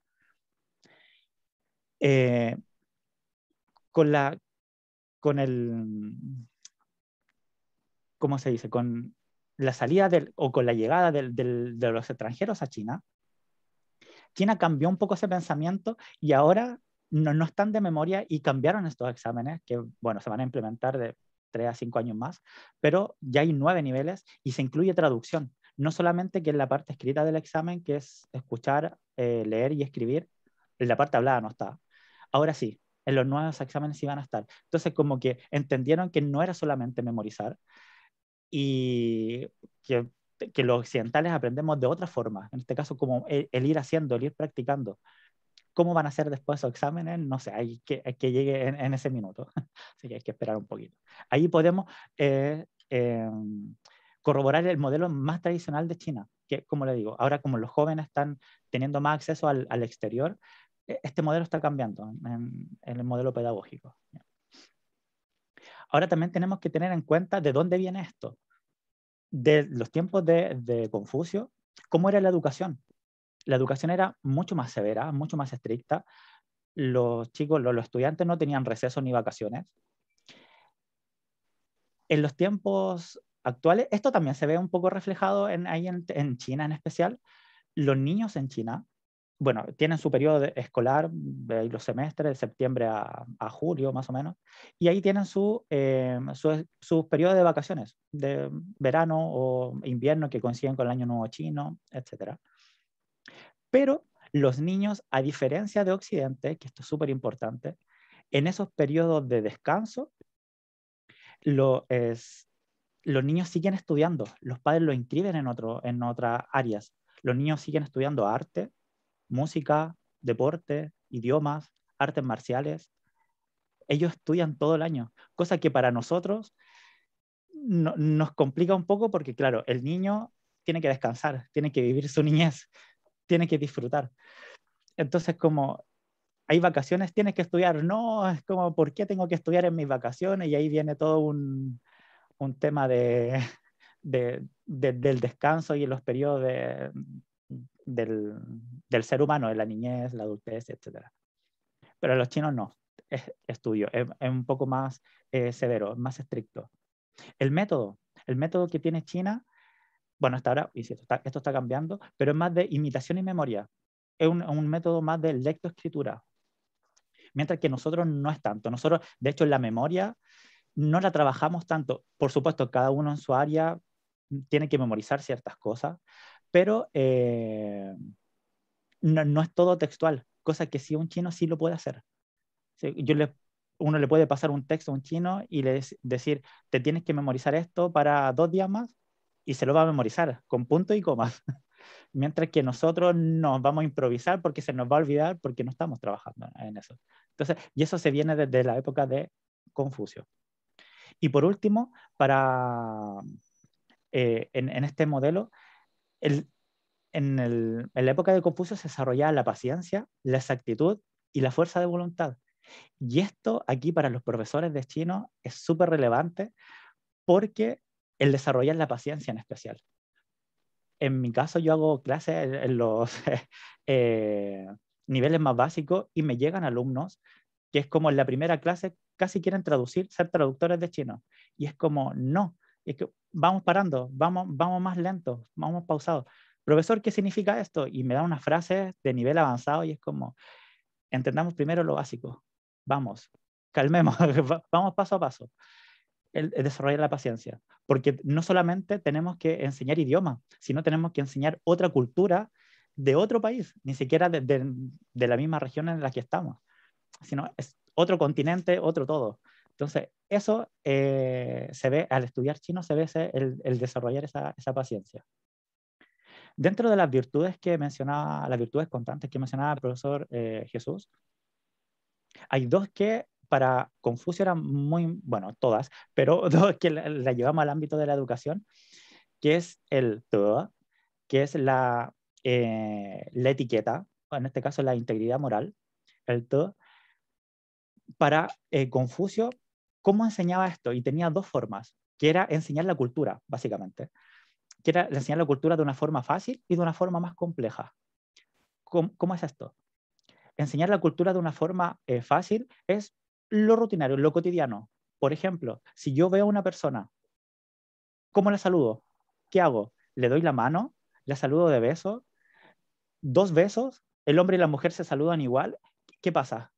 ¿Cómo se dice? Con la salida o con la llegada de los extranjeros a China, China cambió un poco ese pensamiento, y ahora no están de memoria, y cambiaron estos exámenes, que bueno, se van a implementar de 3 a 5 años más, pero ya hay 9 niveles y se incluye traducción. No solamente que en la parte escrita del examen, que es escuchar, leer y escribir, en la parte hablada no está. Ahora sí, en los nuevos exámenes sí van a estar. Entonces, como que entendieron que no era solamente memorizar, y que los occidentales aprendemos de otra forma. En este caso, como el ir haciendo, el ir practicando. ¿Cómo van a ser después esos exámenes? No sé, hay que llegue en ese minuto. Así que hay que esperar un poquito. Ahí podemos corroborar el modelo más tradicional de China, que, como le digo, ahora como los jóvenes están teniendo más acceso al exterior, este modelo está cambiando en el modelo pedagógico. Ahora también tenemos que tener en cuenta de dónde viene esto. De los tiempos de Confucio, ¿cómo era la educación? La educación era mucho más severa, mucho más estricta. Los chicos, los estudiantes no tenían recesos ni vacaciones. En los tiempos actuales, esto también se ve un poco reflejado ahí en China en especial. Los niños en China, bueno, tienen su periodo escolar, los semestres, de septiembre a julio más o menos, y ahí tienen su periodo de vacaciones, de verano o invierno que coinciden con el Año Nuevo Chino, etc. Pero los niños, a diferencia de Occidente, que esto es súper importante, en esos periodos de descanso, los niños siguen estudiando, los padres los inscriben en otras áreas. Los niños siguen estudiando arte, música, deporte, idiomas, artes marciales. Ellos estudian todo el año, cosa que para nosotros nos complica un poco porque, claro, el niño tiene que descansar, tiene que vivir su niñez, tiene que disfrutar. Entonces, como hay vacaciones, tienes que estudiar. No, es como, ¿por qué tengo que estudiar en mis vacaciones? Y ahí viene todo un tema del descanso y en los periodos del ser humano, de la niñez, la adultez, etc. Pero los chinos no, es estudio, es un poco más severo, más estricto. El método que tiene China, bueno, hasta ahora, y esto está cambiando, pero es más de imitación y memoria. Es un método más de lectoescritura. Mientras que nosotros no es tanto. Nosotros, de hecho, en la memoria no la trabajamos tanto. Por supuesto, cada uno en su área tiene que memorizar ciertas cosas, pero no es todo textual, cosa que sí un chino sí lo puede hacer. Sí, uno le puede pasar un texto a un chino y decir, te tienes que memorizar esto para 2 días más, y se lo va a memorizar con punto y comas. Mientras que nosotros nos vamos a improvisar porque se nos va a olvidar porque no estamos trabajando en eso. Entonces, y eso se viene desde la época de Confucio. Y por último, en este modelo, en la época de Confucio se desarrollaba la paciencia, la exactitud y la fuerza de voluntad. Y esto aquí para los profesores de chino es súper relevante porque el desarrollar la paciencia en especial. En mi caso yo hago clases en los niveles más básicos y me llegan alumnos que es como en la primera clase casi quieren traducir, ser traductores de chino. Y es como, no, es que vamos parando, vamos más lentos, vamos pausados. Profesor, ¿qué significa esto? Y me da unas frases de nivel avanzado y es como, entendamos primero lo básico, vamos, calmemos, vamos paso a paso. El desarrollar la paciencia, porque no solamente tenemos que enseñar idiomas, sino tenemos que enseñar otra cultura de otro país, ni siquiera de la misma región en la que estamos, sino es otro continente, otro todo. Entonces, eso se ve, al estudiar chino, se ve el desarrollar esa paciencia. Dentro de las virtudes que mencionaba, las virtudes constantes que mencionaba el profesor Jesús, hay dos que para Confucio eran muy, bueno, todas, pero dos que la llevamos al ámbito de la educación, que es el te, que es la etiqueta, en este caso la integridad moral, el te. Para Confucio, ¿cómo enseñaba esto? Y tenía dos formas, que era enseñar la cultura, básicamente, que era enseñar la cultura de una forma fácil y de una forma más compleja. ¿Cómo es esto? Enseñar la cultura de una forma fácil es lo rutinario, lo cotidiano. Por ejemplo, si yo veo a una persona, ¿cómo la saludo? ¿Qué hago? ¿Le doy la mano? ¿La saludo de beso? ¿2 besos? ¿El hombre y la mujer se saludan igual? ¿Qué pasa?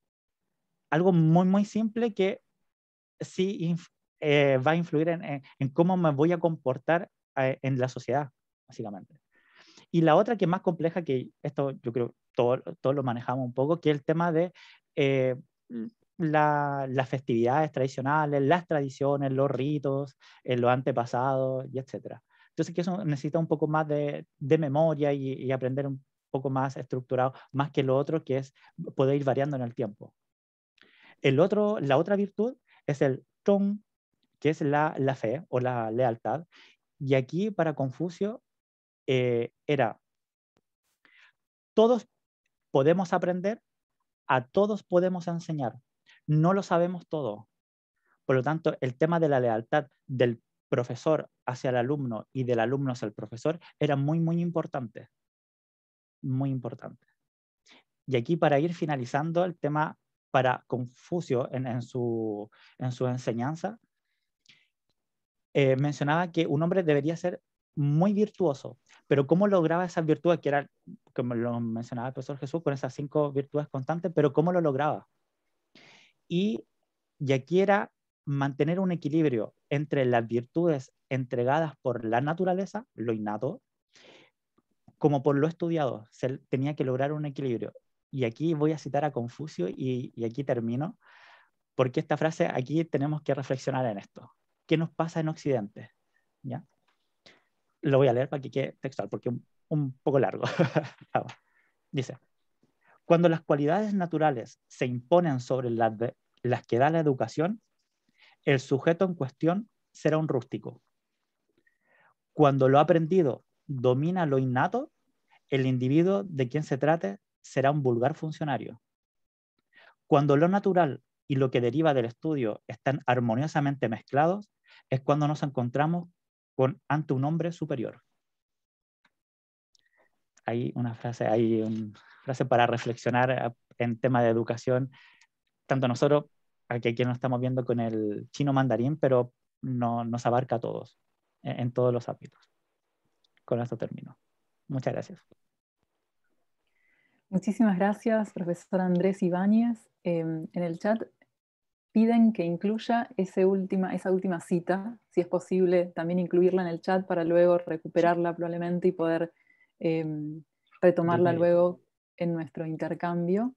Algo muy, muy simple que sí va a influir en cómo me voy a comportar en la sociedad, básicamente. Y la otra que es más compleja, que esto yo creo todos lo manejamos un poco, que es el tema de las festividades tradicionales, las tradiciones, los ritos, los antepasados, y etc. Entonces que eso necesita un poco más de memoria y aprender un poco más estructurado, más que lo otro que es poder ir variando en el tiempo. La otra virtud es el zhong, que es la fe o la lealtad. Y aquí para Confucio era, todos podemos aprender, a todos podemos enseñar, no lo sabemos todo. Por lo tanto, el tema de la lealtad del profesor hacia el alumno y del alumno hacia el profesor era muy, muy importante. Muy importante. Y aquí para ir finalizando el tema para Confucio en su enseñanza, mencionaba que un hombre debería ser muy virtuoso, pero ¿cómo lograba esas virtudes? Que era, como lo mencionaba el profesor Jesús, con esas 5 virtudes constantes, pero ¿cómo lo lograba? Y aquí era mantener un equilibrio entre las virtudes entregadas por la naturaleza, lo innato, como por lo estudiado. Se tenía que lograr un equilibrio. Y aquí voy a citar a Confucio y aquí termino, porque esta frase, aquí tenemos que reflexionar en esto. ¿Qué nos pasa en Occidente? ¿Ya? Lo voy a leer para que quede textual, porque un poco largo. Dice, cuando las cualidades naturales se imponen sobre las que da la educación, el sujeto en cuestión será un rústico. Cuando lo aprendido domina lo innato, el individuo de quien se trate será un vulgar funcionario. Cuando lo natural y lo que deriva del estudio están armoniosamente mezclados, es cuando nos encontramos ante un hombre superior. Hay una frase, para reflexionar en tema de educación, tanto nosotros, aquí nos estamos viendo con el chino mandarín, pero nos abarca a todos, en todos los ámbitos. Con esto termino. Muchas gracias. Muchísimas gracias, profesor Andrés Ibáñez. En el chat piden que incluya esa última cita, si es posible también incluirla en el chat para luego recuperarla probablemente y poder retomarla luego en nuestro intercambio.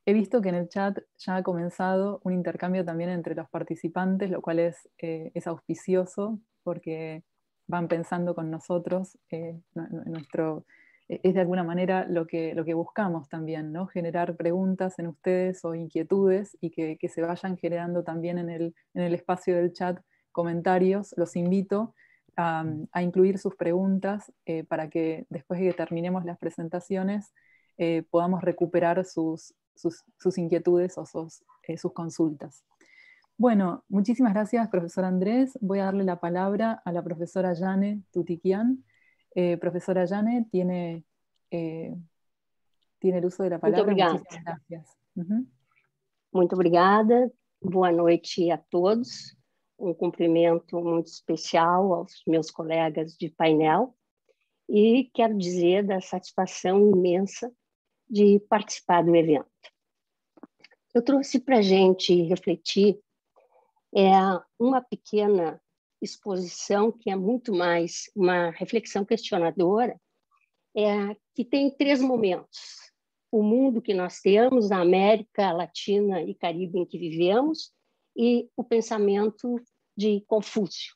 He visto que en el chat ya ha comenzado un intercambio también entre los participantes, lo cual es auspicioso porque van pensando con nosotros, es de alguna manera lo que buscamos también, ¿no? Generar preguntas en ustedes o inquietudes y que se vayan generando también en el espacio del chat comentarios. Los invito a incluir sus preguntas para que después de que terminemos las presentaciones podamos recuperar sus inquietudes o sus consultas. Bueno, muchísimas gracias, profesor Andrés. Voy a darle la palabra a la profesora Jane Tutiquian. Profesora Jane, tiene el uso de la palabra. Muito obrigada. Muchísimas gracias. Muito obrigada. Boa noite a todos. Cumprimento muito especial aos meus colegas de painel e quero dizer da satisfação imensa de participar do evento. Eu trouxe para a gente refletir uma pequena exposição que é muito mais uma reflexão questionadora, que tem 3 momentos. O mundo que nós temos, a América Latina e Caribe em que vivemos, e o pensamento de Confúcio.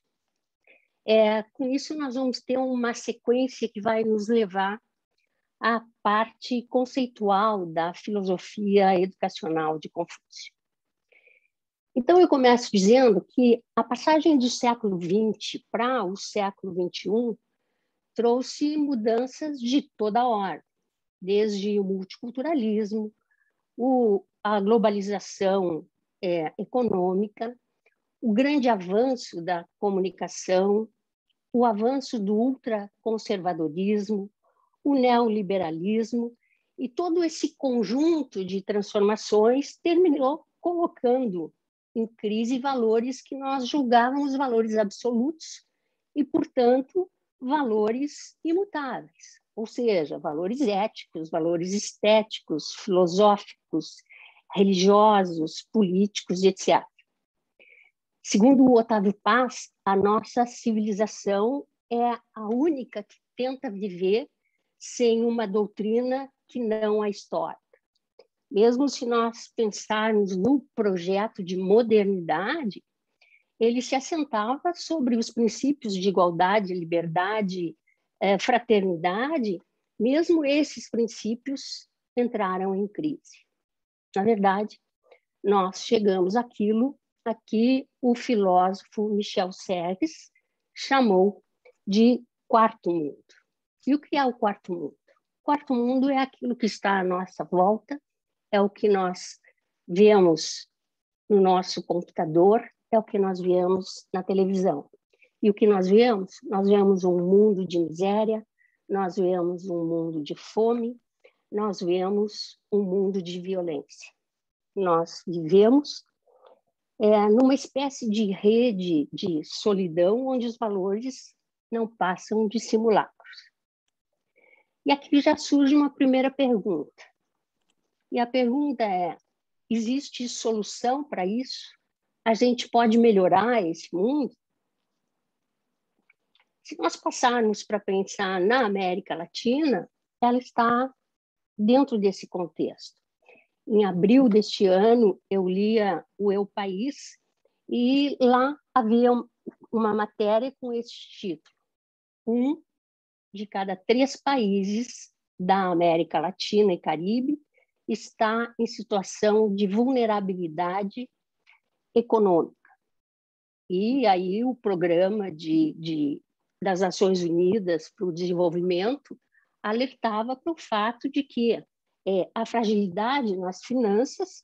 Com isso, nós vamos ter uma sequência que vai nos levar à parte conceitual da filosofia educacional de Confúcio. Então, eu começo dizendo que a passagem do século XX para o século XXI trouxe mudanças de toda a ordem, desde o multiculturalismo, a globalização econômica, o grande avanço da comunicação, o avanço do ultraconservadorismo, o neoliberalismo, e todo esse conjunto de transformações terminou colocando em crise valores que nós julgávamos valores absolutos e, portanto, valores imutáveis, ou seja, valores éticos, valores estéticos, filosóficos, religiosos, políticos, etc. Segundo o Otávio Paz, a nossa civilização é a única que tenta viver sem uma doutrina que não a histórica. Mesmo se nós pensarmos no projeto de modernidade, ele se assentava sobre os princípios de igualdade, liberdade, fraternidade, mesmo esses princípios entraram em crise. Na verdade, nós chegamos àquilo a que o filósofo Michel Serres chamou de quarto mundo. E o que é o quarto mundo? O quarto mundo é aquilo que está à nossa volta, é o que nós vemos no nosso computador, é o que nós vemos na televisão. E o que nós vemos? Nós vemos um mundo de miséria, nós vemos um mundo de fome, nós vemos um mundo de violência. Nós vivemos numa espécie de rede de solidão onde os valores não passam de simulacros. E aqui já surge uma primeira pergunta. E a pergunta é: existe solução para isso? A gente pode melhorar esse mundo? Se nós passarmos para pensar na América Latina, ela está dentro desse contexto. Em abril deste ano, eu lia o Eu País e lá havia uma matéria com esse título: 1 de cada 3 países da América Latina e Caribe está em situação de vulnerabilidade econômica. E aí o programa das Nações Unidas para o Desenvolvimento alertava para o fato de que a fragilidade nas finanças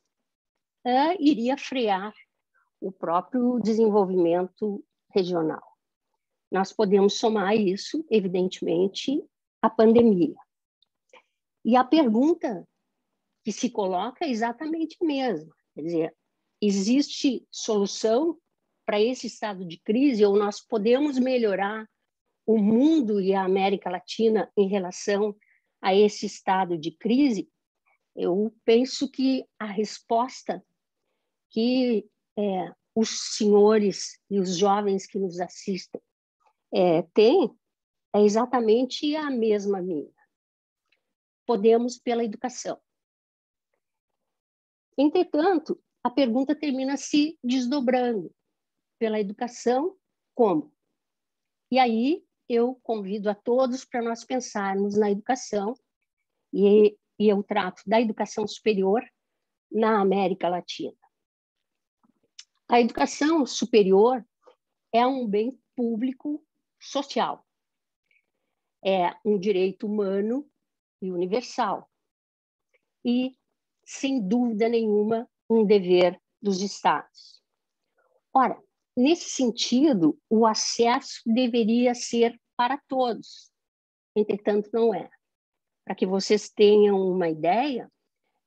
iria frear o próprio desenvolvimento regional. Nós podemos somar a isso, evidentemente, a pandemia. E a pergunta que se coloca é exatamente a mesma. Quer dizer, existe solução para esse estado de crise, ou nós podemos melhorar o mundo e a América Latina em relação a esse estado de crise? Eu penso que a resposta que os senhores e os jovens que nos assistem têm é exatamente a mesma minha. Podemos pela educação. Entretanto, a pergunta termina se desdobrando. Pela educação, como? E aí eu convido a todos para nós pensarmos na educação, e eu trato da educação superior na América Latina. A educação superior é um bem público social. É um direito humano e universal. E, sem dúvida nenhuma, um dever dos Estados. Ora, nesse sentido, o acesso deveria ser para todos. Entretanto, não é. Para que vocês tenham uma ideia,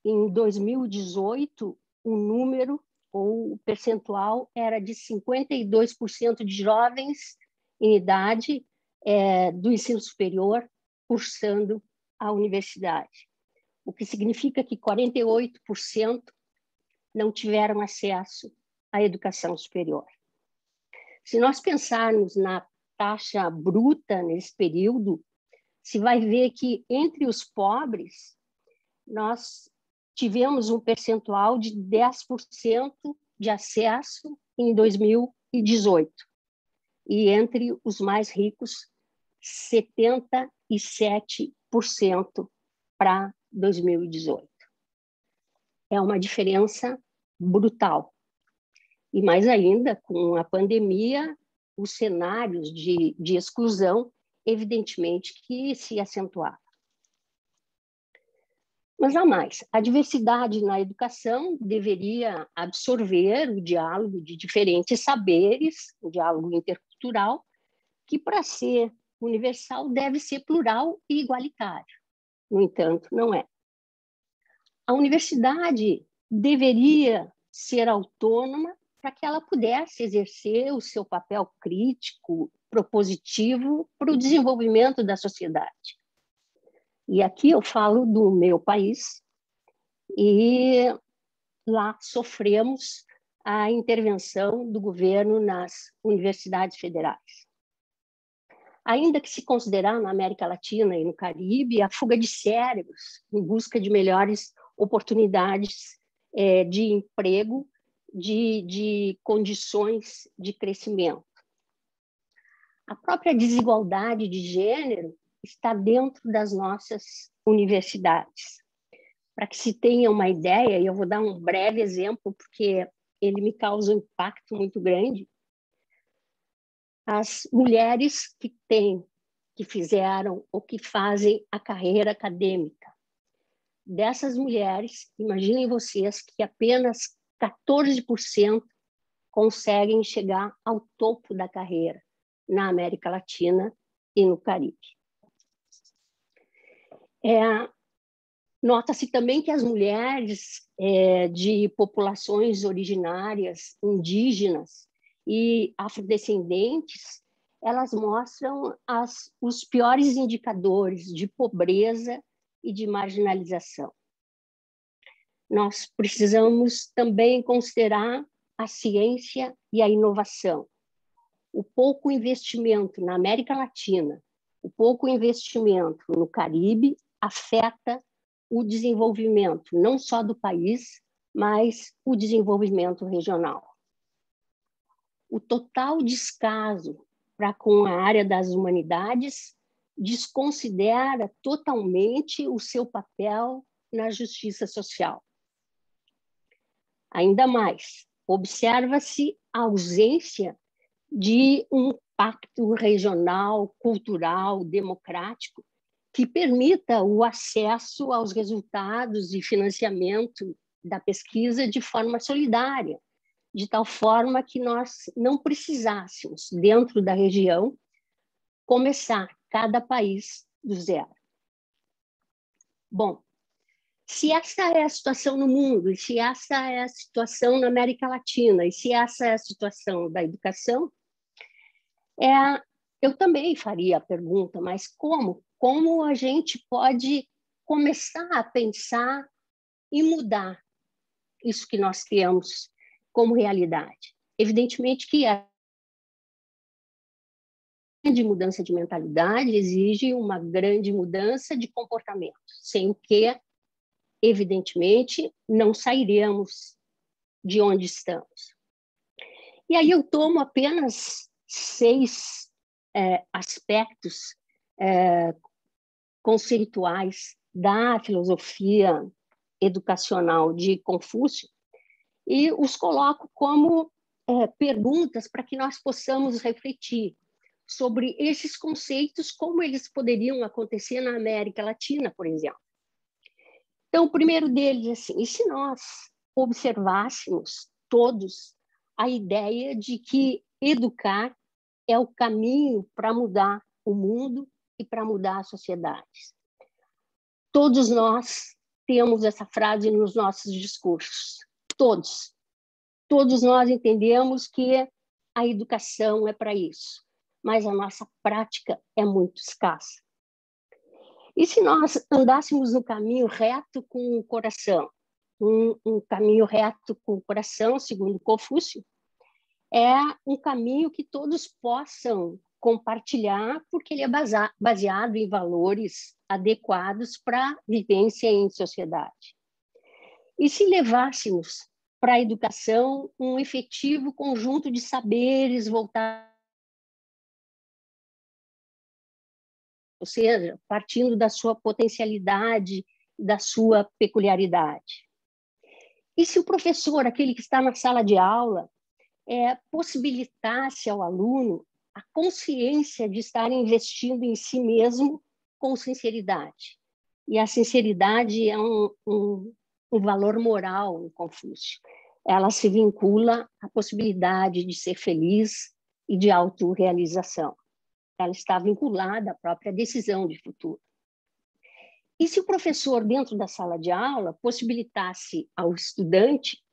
em 2018, o número ou o percentual era de 52% de jovens em idade do ensino superior cursando a universidade, o que significa que 48% não tiveram acesso à educação superior. Se nós pensarmos na taxa bruta nesse período, se vai ver que entre os pobres, nós tivemos um percentual de 10% de acesso em 2018. E entre os mais ricos, 77% para 2018. É uma diferença brutal. E mais ainda, com a pandemia, os cenários de exclusão, evidenmente, que se acentuaram. Mas há mais. A diversidade na educação deveria absorver o diálogo de diferentes saberes, o diálogo intercultural, que, para ser universal, deve ser plural e igualitário. No entanto, não é. A universidade deveria ser autônoma para que ela pudesse exercer o seu papel crítico, propositivo para o desenvolvimento da sociedade. E aqui eu falo do meu país, e lá sofremos a intervenção do governo nas universidades federais. Ainda que se considerar na América Latina e no Caribe a fuga de cérebros em busca de melhores oportunidades de emprego, de condições de crescimento. A própria desigualdade de gênero está dentro das nossas universidades. Para que se tenha uma ideia, e eu vou dar um breve exemplo, porque ele me causa um impacto muito grande, as mulheres que fizeram ou que fazem a carreira acadêmica. Dessas mulheres, imaginem vocês que apenas 14% conseguem chegar ao topo da carreira na América Latina e no Caribe. Nota-se também que as mulheres de populações originárias, indígenas e afrodescendentes, elas mostram os piores indicadores de pobreza e de marginalização. Nós precisamos também considerar a ciência e a inovação. O pouco investimento na América Latina, o pouco investimento no Caribe afeta o desenvolvimento não só do país, mas o desenvolvimento regional. O total descaso para com a área das humanidades desconsidera totalmente o seu papel na justiça social. Ainda mais, observa-se a ausência de um pacto regional, cultural, democrático, que permita o acesso aos resultados e financiamento da pesquisa de forma solidária, de tal forma que nós não precisássemos, dentro da região, começar cada país do zero. Bom, se essa é a situação no mundo, e se essa é a situação na América Latina, e se essa é a situação da educação, eu também faria a pergunta, mas como? Como a gente pode começar a pensar e mudar isso que nós temos como realidade? Evidentemente que a grande mudança de mentalidade exige uma grande mudança de comportamento, sem o que, evidentemente, não sairemos de onde estamos. E aí eu tomo apenas 6 aspectos conceituais da filosofia educacional de Confúcio e os coloco como perguntas para que nós possamos refletir sobre esses conceitos, como eles poderiam acontecer na América Latina, por exemplo. Então, o primeiro deles é assim: e se nós observássemos todos a ideia de que educar é o caminho para mudar o mundo e para mudar as sociedades? Todos nós temos essa frase nos nossos discursos. Todos. Todos nós entendemos que a educação é para isso, mas a nossa prática é muito escassa. E se nós andássemos no caminho reto com o coração? Um caminho reto com o coração, segundo Confúcio, é um caminho que todos possam compartilhar, porque ele é baseado em valores adequados para a vivência em sociedade. E se levássemos para a educação um efetivo conjunto de saberes voltados, ou seja, partindo da sua potencialidade, da sua peculiaridade? E se o professor, aquele que está na sala de aula, possibilitasse ao aluno a consciência de estar investindo em si mesmo com sinceridade? E a sinceridade é um valor moral em Confúcio. Ela se vincula à possibilidade de ser feliz e de autorrealização. Ela está vinculada à própria decisão de futuro. E se o professor, dentro da sala de aula, possibilitasse ao estudante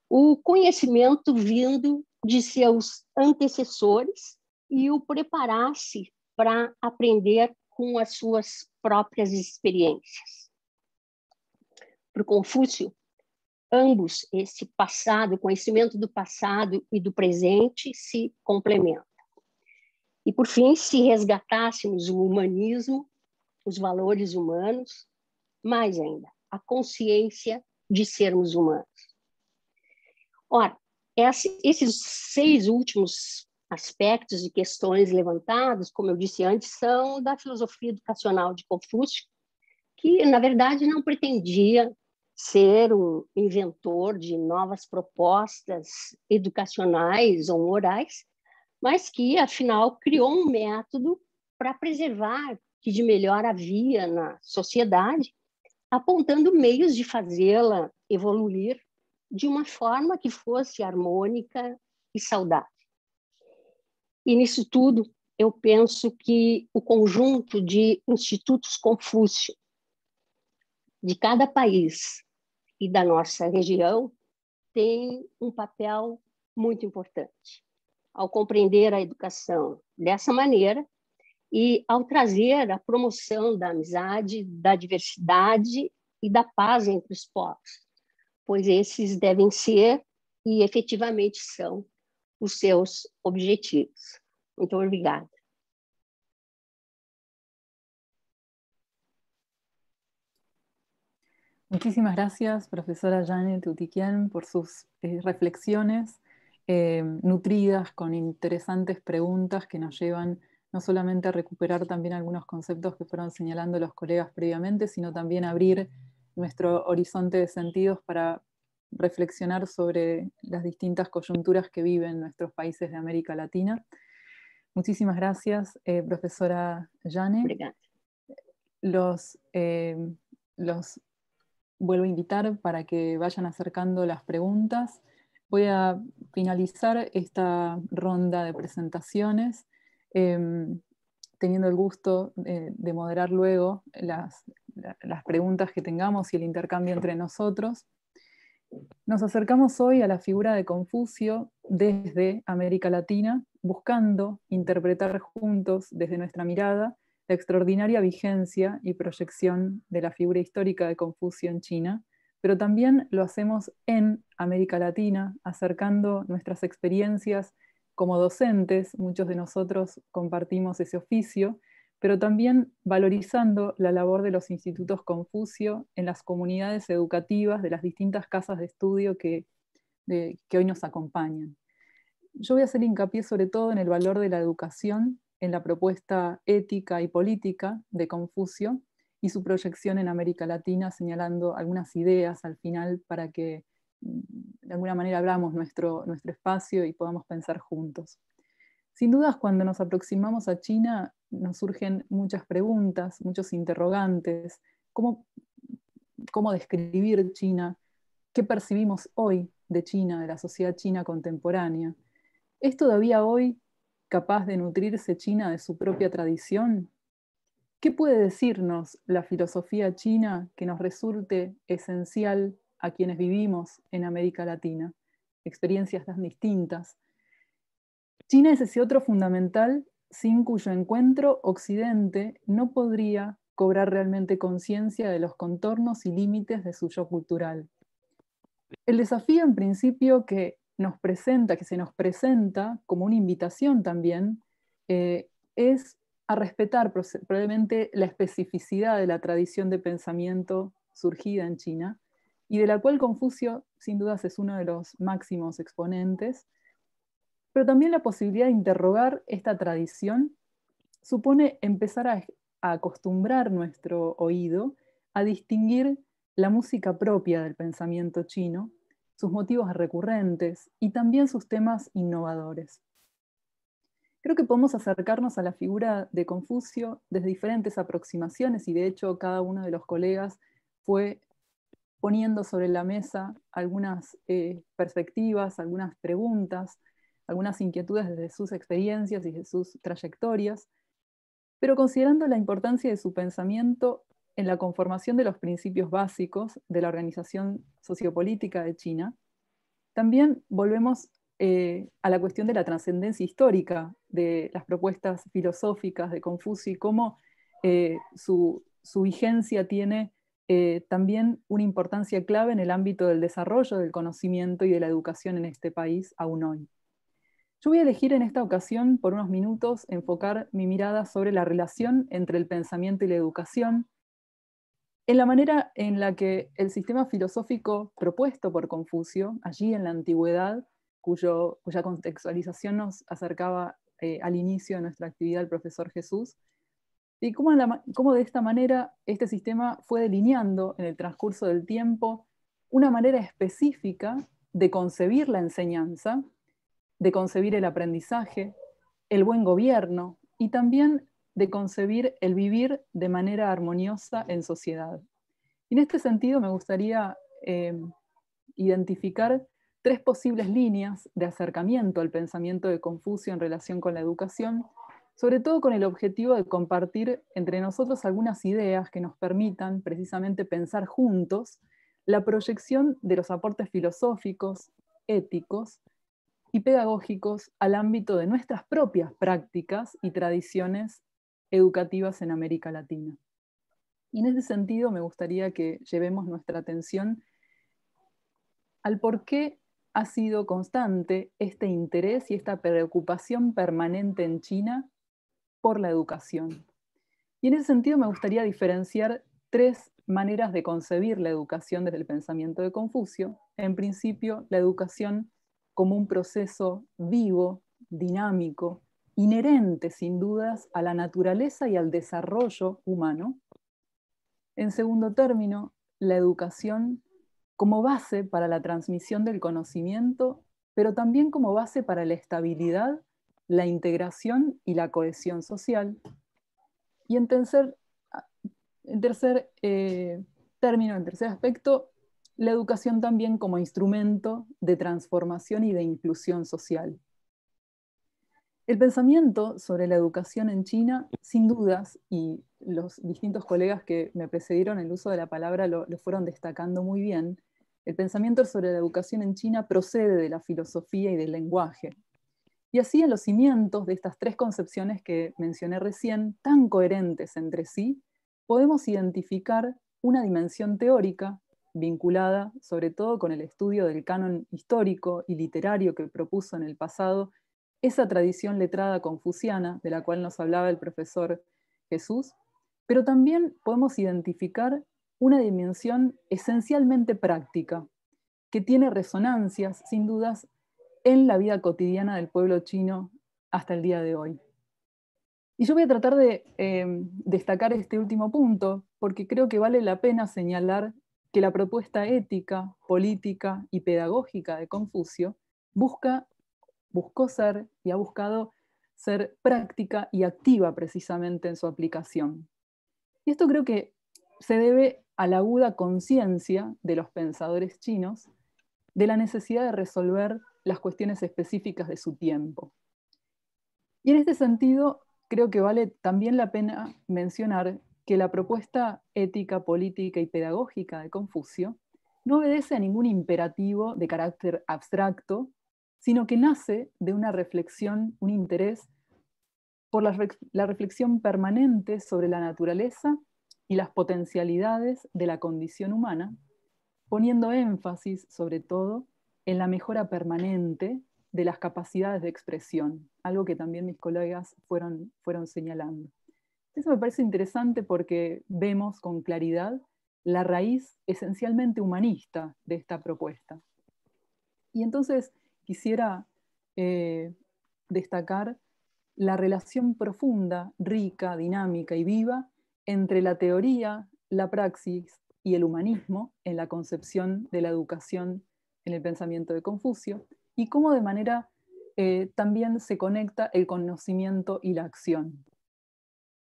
o conhecimento vindo de seus antecessores e o preparasse para aprender com as suas próprias experiências? Para o Confúcio, ambos, esse passado, o conhecimento do passado e do presente, se complementam. E, por fim, se resgatássemos o humanismo, os valores humanos, mais ainda, a consciência de sermos humanos. Ora, esses 6 últimos aspectos e questões levantados, como eu disse antes, são da filosofia educacional de Confúcio, que, na verdade, não pretendia ser um inventor de novas propostas educacionais ou morais, mas que, afinal, criou um método para preservar o que de melhor havia na sociedade, apontando meios de fazê-la evoluir de uma forma que fosse harmônica e saudável. E nisso tudo, eu penso que o conjunto de institutos Confúcio, de cada país e da nossa região tem um papel muito importante. Ao compreender a educação dessa maneira e ao trazer a promoção da amizade, da diversidade e da paz entre os povos, pois esses devem ser e efetivamente são os seus objetivos. Muito obrigada. Muchísimas gracias, profesora Janet Utiquian, por sus reflexiones nutridas con interesantes preguntas que nos llevan no solamente a recuperar también algunos conceptos que fueron señalando los colegas previamente, sino también a abrir nuestro horizonte de sentidos para reflexionar sobre las distintas coyunturas que viven nuestros países de América Latina. Muchísimas gracias, profesora Janet. Obrigada. Los vuelvo a invitar para que vayan acercando las preguntas. Voy a finalizar esta ronda de presentaciones teniendo el gusto de moderar luego las preguntas que tengamos y el intercambio entre nosotros. Nos acercamos hoy a la figura de Confucio desde América Latina, buscando interpretar juntos desde nuestra mirada la extraordinaria vigencia y proyección de la figura histórica de Confucio en China, pero también lo hacemos en América Latina, acercando nuestras experiencias como docentes, muchos de nosotros compartimos ese oficio, pero también valorizando la labor de los institutos Confucio en las comunidades educativas de las distintas casas de estudio que hoy nos acompañan. Yo voy a hacer hincapié sobre todo en el valor de la educación, en la propuesta ética y política de Confucio y su proyección en América Latina, señalando algunas ideas al final para que de alguna manera abramos nuestro espacio y podamos pensar juntos. Sin dudas, cuando nos aproximamos a China, nos surgen muchas preguntas, muchos interrogantes. ¿Cómo describir China? ¿Qué percibimos hoy de China, de la sociedad china contemporánea? ¿Es todavía hoy capaz de nutrirse China de su propia tradición? ¿Qué puede decirnos la filosofía china que nos resulte esencial a quienes vivimos en América Latina? Experiencias tan distintas. China es ese otro fundamental sin cuyo encuentro Occidente no podría cobrar realmente conciencia de los contornos y límites de su yo cultural. El desafío en principio que se nos presenta como una invitación también, es a respetar probablemente la especificidad de la tradición de pensamiento surgida en China, y de la cual Confucio sin dudas es uno de los máximos exponentes, pero también la posibilidad de interrogar esta tradición supone empezar a acostumbrar nuestro oído a distinguir la música propia del pensamiento chino, sus motivos recurrentes y también sus temas innovadores. Creo que podemos acercarnos a la figura de Confucio desde diferentes aproximaciones, y de hecho cada uno de los colegas fue poniendo sobre la mesa algunas perspectivas, algunas preguntas, algunas inquietudes desde sus experiencias y de sus trayectorias, pero considerando la importancia de su pensamiento en la conformación de los principios básicos de la organización sociopolítica de China, también volvemos a la cuestión de la trascendencia histórica de las propuestas filosóficas de Confucio y cómo su vigencia tiene también una importancia clave en el ámbito del desarrollo del conocimiento y de la educación en este país aún hoy. Yo voy a elegir en esta ocasión, por unos minutos, enfocar mi mirada sobre la relación entre el pensamiento y la educación, en la manera en la que el sistema filosófico propuesto por Confucio, allí en la antigüedad, cuya contextualización nos acercaba al inicio de nuestra actividad el profesor Jesús, y cómo de esta manera este sistema fue delineando en el transcurso del tiempo una manera específica de concebir la enseñanza, de concebir el aprendizaje, el buen gobierno y también de concebir el vivir de manera armoniosa en sociedad. Y en este sentido me gustaría identificar 3 posibles líneas de acercamiento al pensamiento de Confucio en relación con la educación, sobre todo con el objetivo de compartir entre nosotros algunas ideas que nos permitan precisamente pensar juntos la proyección de los aportes filosóficos, éticos y pedagógicos al ámbito de nuestras propias prácticas y tradiciones educativas en América Latina. Y en ese sentido me gustaría que llevemos nuestra atención al por qué ha sido constante este interés y esta preocupación permanente en China por la educación. Y en ese sentido me gustaría diferenciar tres maneras de concebir la educación desde el pensamiento de Confucio. En principio, la educación como un proceso vivo, dinámico, inherente sin dudas a la naturaleza y al desarrollo humano. En segundo término, la educación como base para la transmisión del conocimiento, pero también como base para la estabilidad, la integración y la cohesión social. Y en tercer término, en tercer aspecto, la educación también como instrumento de transformación y de inclusión social. El pensamiento sobre la educación en China, sin dudas, y los distintos colegas que me precedieron en el uso de la palabra lo fueron destacando muy bien, el pensamiento sobre la educación en China procede de la filosofía y del lenguaje. Y así en los cimientos de estas tres concepciones que mencioné recién, tan coherentes entre sí, podemos identificar una dimensión teórica vinculada sobre todo con el estudio del canon histórico y literario que propuso en el pasado esa tradición letrada confuciana de la cual nos hablaba el profesor Jesús, pero también podemos identificar una dimensión esencialmente práctica, que tiene resonancias, sin dudas, en la vida cotidiana del pueblo chino hasta el día de hoy. Y yo voy a tratar de destacar este último punto, porque creo que vale la pena señalar que la propuesta ética, política y pedagógica de Confucio buscó ser y ha buscado ser práctica y activa precisamente en su aplicación. Y esto creo que se debe a la aguda conciencia de los pensadores chinos de la necesidad de resolver las cuestiones específicas de su tiempo. Y en este sentido, creo que vale también la pena mencionar que la propuesta ética, política y pedagógica de Confucio no obedece a ningún imperativo de carácter abstracto, sino que nace de una reflexión, un interés por la reflexión permanente sobre la naturaleza y las potencialidades de la condición humana, poniendo énfasis, sobre todo, en la mejora permanente de las capacidades de expresión, algo que también mis colegas fueron señalando. Eso me parece interesante porque vemos con claridad la raíz esencialmente humanista de esta propuesta. Y entonces quisiera destacar la relación profunda, rica, dinámica y viva entre la teoría, la praxis y el humanismo en la concepción de la educación en el pensamiento de Confucio, y cómo de manera también se conecta el conocimiento y la acción.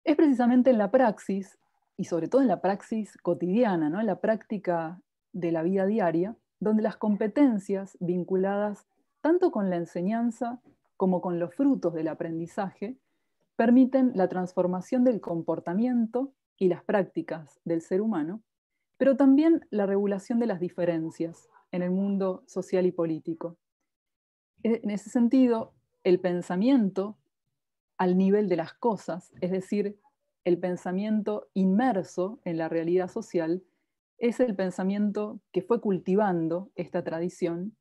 Es precisamente en la praxis, y sobre todo en la praxis cotidiana, ¿no? En la práctica de la vida diaria, donde las competencias vinculadas tanto con la enseñanza como con los frutos del aprendizaje permiten la transformación del comportamiento y las prácticas del ser humano, pero también la regulación de las diferencias en el mundo social y político. En ese sentido, el pensamiento al nivel de las cosas, es decir, el pensamiento inmerso en la realidad social, es el pensamiento que fue cultivando esta tradición,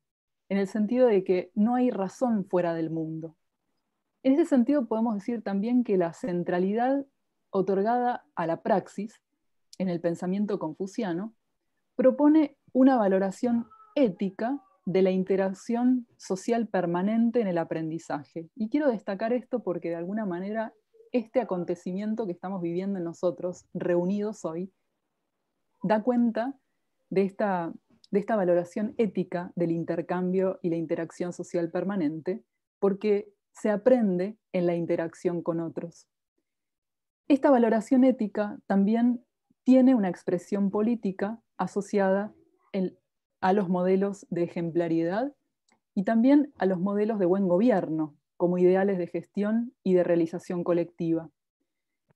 en el sentido de que no hay razón fuera del mundo. En ese sentido podemos decir también que la centralidad otorgada a la praxis en el pensamiento confuciano propone una valoración ética de la interacción social permanente en el aprendizaje. Y quiero destacar esto porque de alguna manera este acontecimiento que estamos viviendo nosotros, reunidos hoy, da cuenta de esta valoración ética del intercambio y la interacción social permanente, porque se aprende en la interacción con otros. Esta valoración ética también tiene una expresión política asociada a los modelos de ejemplaridad y también a los modelos de buen gobierno, como ideales de gestión y de realización colectiva.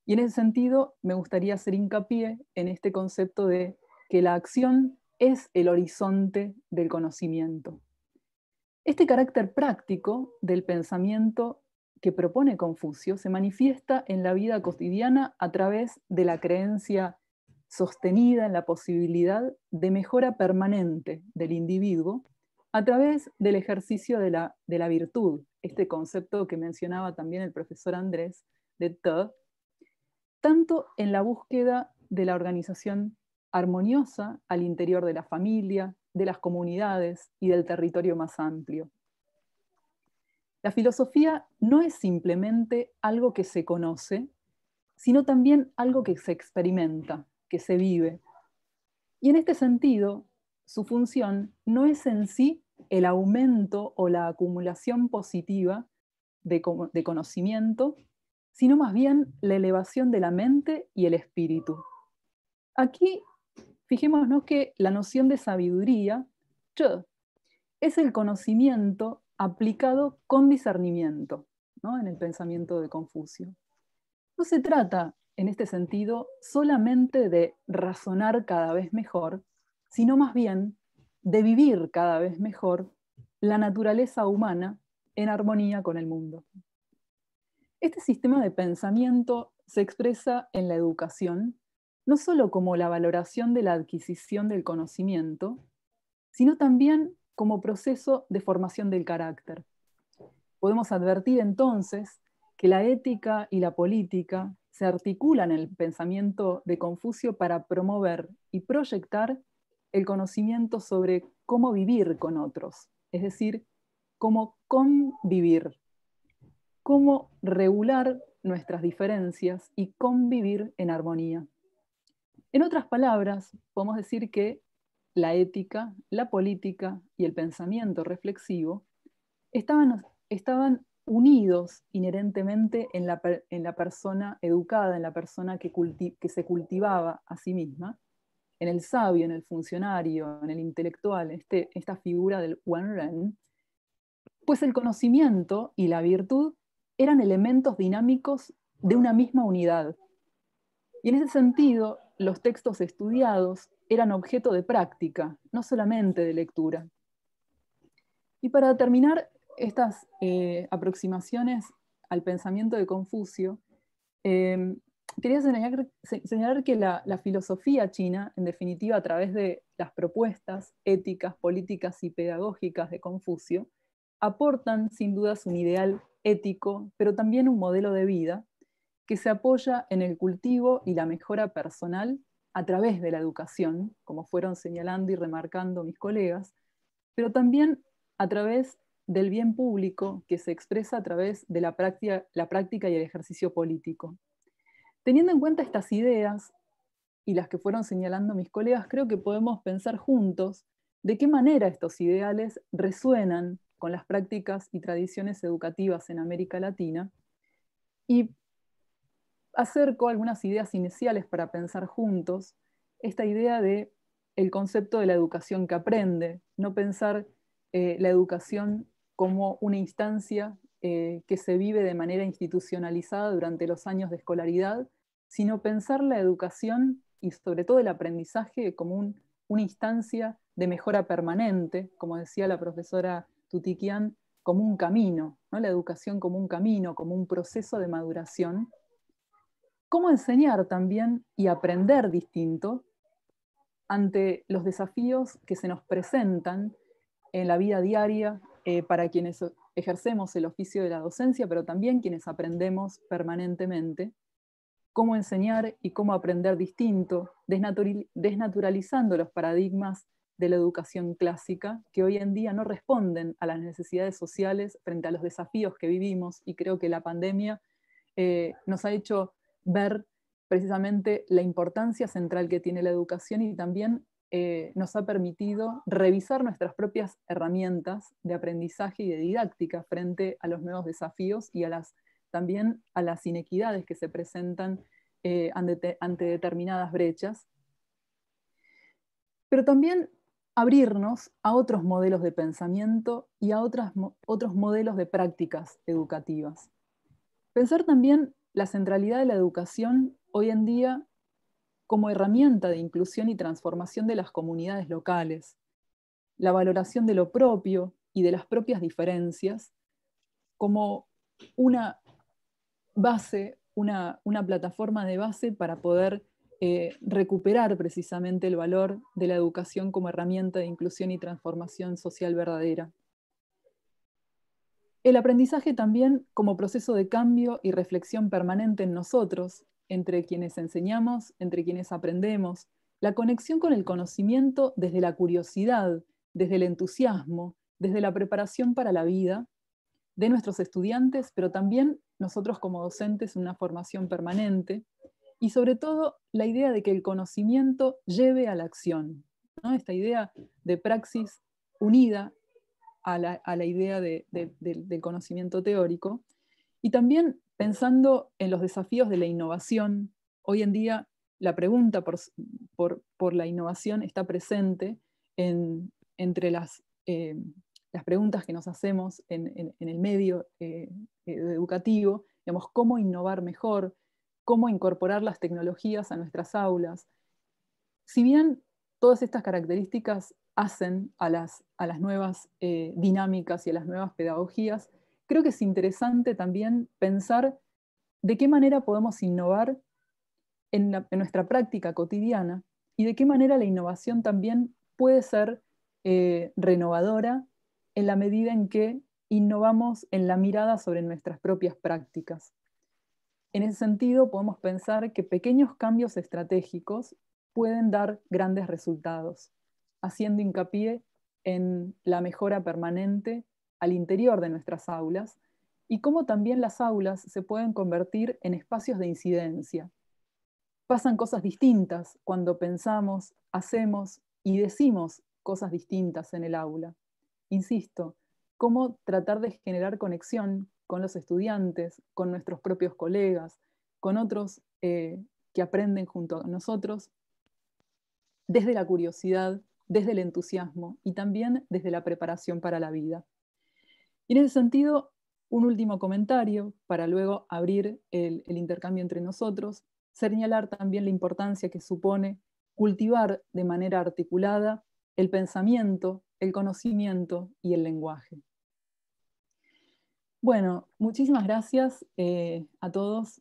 Y en ese sentido me gustaría hacer hincapié en este concepto de que la acción es el horizonte del conocimiento. Este carácter práctico del pensamiento que propone Confucio se manifiesta en la vida cotidiana a través de la creencia sostenida en la posibilidad de mejora permanente del individuo a través del ejercicio de la virtud, este concepto que mencionaba también el profesor Andrés de Te, tanto en la búsqueda de la organización armoniosa al interior de la familia, de las comunidades y del territorio más amplio. La filosofía no es simplemente algo que se conoce, sino también algo que se experimenta, que se vive. Y en este sentido, su función no es en sí el aumento o la acumulación positiva de conocimiento, sino más bien la elevación de la mente y el espíritu. Aquí, fijémonos que la noción de sabiduría, es el conocimiento aplicado con discernimiento, ¿no? En el pensamiento de Confucio. No se trata, en este sentido, solamente de razonar cada vez mejor, sino más bien de vivir cada vez mejor la naturaleza humana en armonía con el mundo. Este sistema de pensamiento se expresa en la educación, no solo como la valoración de la adquisición del conocimiento, sino también como proceso de formación del carácter. Podemos advertir entonces que la ética y la política se articulan en el pensamiento de Confucio para promover y proyectar el conocimiento sobre cómo vivir con otros, es decir, cómo convivir, cómo regular nuestras diferencias y convivir en armonía. En otras palabras, podemos decir que la ética, la política y el pensamiento reflexivo estaban unidos inherentemente en la persona educada, en la persona que se cultivaba a sí misma, en el sabio, en el funcionario, en el intelectual, esta figura del Wenren, pues el conocimiento y la virtud eran elementos dinámicos de una misma unidad. Y en ese sentido, los textos estudiados eran objeto de práctica, no solamente de lectura. Y para terminar estas aproximaciones al pensamiento de Confucio, quería señalar que la filosofía china, en definitiva, a través de las propuestas éticas, políticas y pedagógicas de Confucio, aportan sin dudas un ideal ético, pero también un modelo de vida que se apoya en el cultivo y la mejora personal a través de la educación, como fueron señalando y remarcando mis colegas, pero también a través del bien público que se expresa a través de la práctica y el ejercicio político. Teniendo en cuenta estas ideas y las que fueron señalando mis colegas, creo que podemos pensar juntos de qué manera estos ideales resuenan con las prácticas y tradiciones educativas en América Latina, y acerco algunas ideas iniciales para pensar juntos esta idea de el concepto de la educación que aprende, no pensar la educación como una instancia que se vive de manera institucionalizada durante los años de escolaridad, sino pensar la educación y sobre todo el aprendizaje como una instancia de mejora permanente, como decía la profesora Tutiquian, como un camino, ¿no? La educación como un camino, como un proceso de maduración. Cómo enseñar también y aprender distinto ante los desafíos que se nos presentan en la vida diaria para quienes ejercemos el oficio de la docencia, pero también quienes aprendemos permanentemente. Cómo enseñar y cómo aprender distinto, desnaturalizando los paradigmas de la educación clásica, que hoy en día no responden a las necesidades sociales frente a los desafíos que vivimos, y creo que la pandemia nos ha hecho ver precisamente la importancia central que tiene la educación, y también nos ha permitido revisar nuestras propias herramientas de aprendizaje y de didáctica frente a los nuevos desafíos y también a las inequidades que se presentan ante determinadas brechas. Pero también abrirnos a otros modelos de pensamiento y a otros modelos de prácticas educativas. Pensar también la centralidad de la educación hoy en día como herramienta de inclusión y transformación de las comunidades locales, la valoración de lo propio y de las propias diferencias como una base, una plataforma de base para poder recuperar precisamente el valor de la educación como herramienta de inclusión y transformación social verdadera. El aprendizaje también como proceso de cambio y reflexión permanente en nosotros, entre quienes enseñamos, entre quienes aprendemos, la conexión con el conocimiento desde la curiosidad, desde el entusiasmo, desde la preparación para la vida de nuestros estudiantes, pero también nosotros como docentes, una formación permanente, y sobre todo la idea de que el conocimiento lleve a la acción, ¿no? Esta idea de praxis unida a la idea del conocimiento teórico, y también pensando en los desafíos de la innovación. Hoy en día la pregunta por la innovación está presente entre las preguntas que nos hacemos en el medio educativo, digamos, cómo innovar mejor, cómo incorporar las tecnologías a nuestras aulas. Si bien todas estas características hacen a las nuevas dinámicas y a las nuevas pedagogías, creo que es interesante también pensar de qué manera podemos innovar en nuestra práctica cotidiana y de qué manera la innovación también puede ser renovadora en la medida en que innovamos en la mirada sobre nuestras propias prácticas. En ese sentido, podemos pensar que pequeños cambios estratégicos pueden dar grandes resultados, haciendo hincapié en la mejora permanente al interior de nuestras aulas y cómo también las aulas se pueden convertir en espacios de incidencia. Pasan cosas distintas cuando pensamos, hacemos y decimos cosas distintas en el aula. Insisto, cómo tratar de generar conexión con los estudiantes, con nuestros propios colegas, con otros que aprenden junto a nosotros, desde la curiosidad, desde el entusiasmo y también desde la preparación para la vida. Y en ese sentido, un último comentario para luego abrir el intercambio entre nosotros, señalar también la importancia que supone cultivar de manera articulada el pensamiento, el conocimiento y el lenguaje. Bueno, muchísimas gracias a todos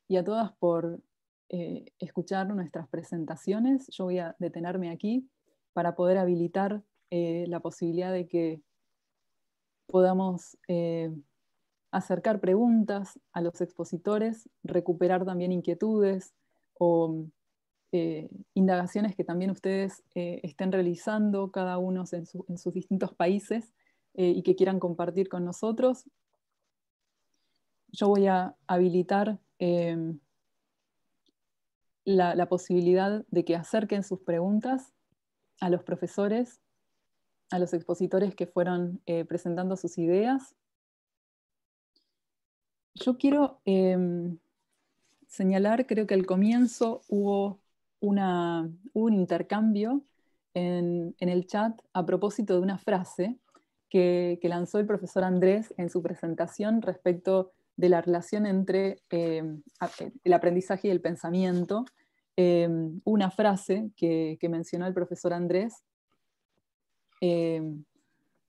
y a todas por escuchar nuestras presentaciones. Yo voy a detenerme aquí para poder habilitar la posibilidad de que podamos acercar preguntas a los expositores, recuperar también inquietudes o indagaciones que también ustedes estén realizando, cada uno en sus distintos países, y que quieran compartir con nosotros. Yo voy a habilitar la posibilidad de que acerquen sus preguntas a los profesores, a los expositores que fueron presentando sus ideas. Yo quiero señalar, creo que al comienzo hubo un intercambio en el chat a propósito de una frase que lanzó el profesor Andrés en su presentación respecto de la relación entre el aprendizaje y el pensamiento. Una frase que mencionó el profesor Andrés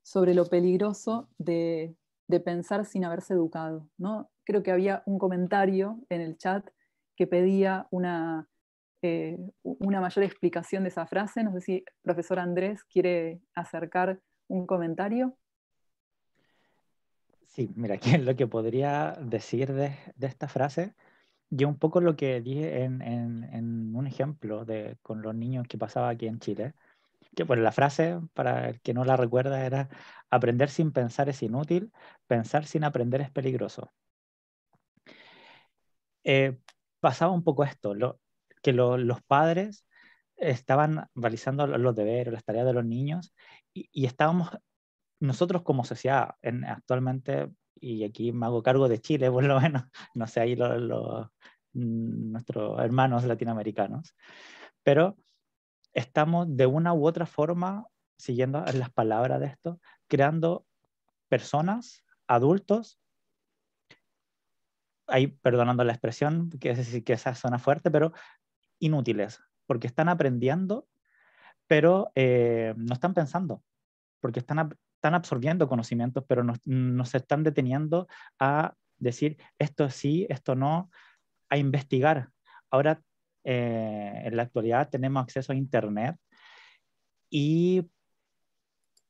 sobre lo peligroso de pensar sin haberse educado, ¿no? Creo que había un comentario en el chat que pedía una mayor explicación de esa frase. No sé si el profesor Andrés quiere acercar un comentario. Sí, mira, aquí lo que podría decir de esta frase, yo un poco lo que dije en un ejemplo con los niños que pasaba aquí en Chile, que pues la frase, para el que no la recuerda, era: aprender sin pensar es inútil, pensar sin aprender es peligroso. Pasaba un poco esto, que los padres estaban realizando los deberes, las tareas de los niños, y estábamos nosotros como sociedad actualmente, y aquí me hago cargo de Chile, por lo menos, no sé, ahí nuestros hermanos latinoamericanos, pero estamos de una u otra forma, siguiendo las palabras de esto, creando personas, adultos, ahí perdonando la expresión, que esa suena fuerte, pero inútiles, porque están aprendiendo, pero no están pensando, porque están absorbiendo conocimientos, pero no se están deteniendo a decir esto sí, esto no, a investigar. Ahora, en la actualidad tenemos acceso a Internet y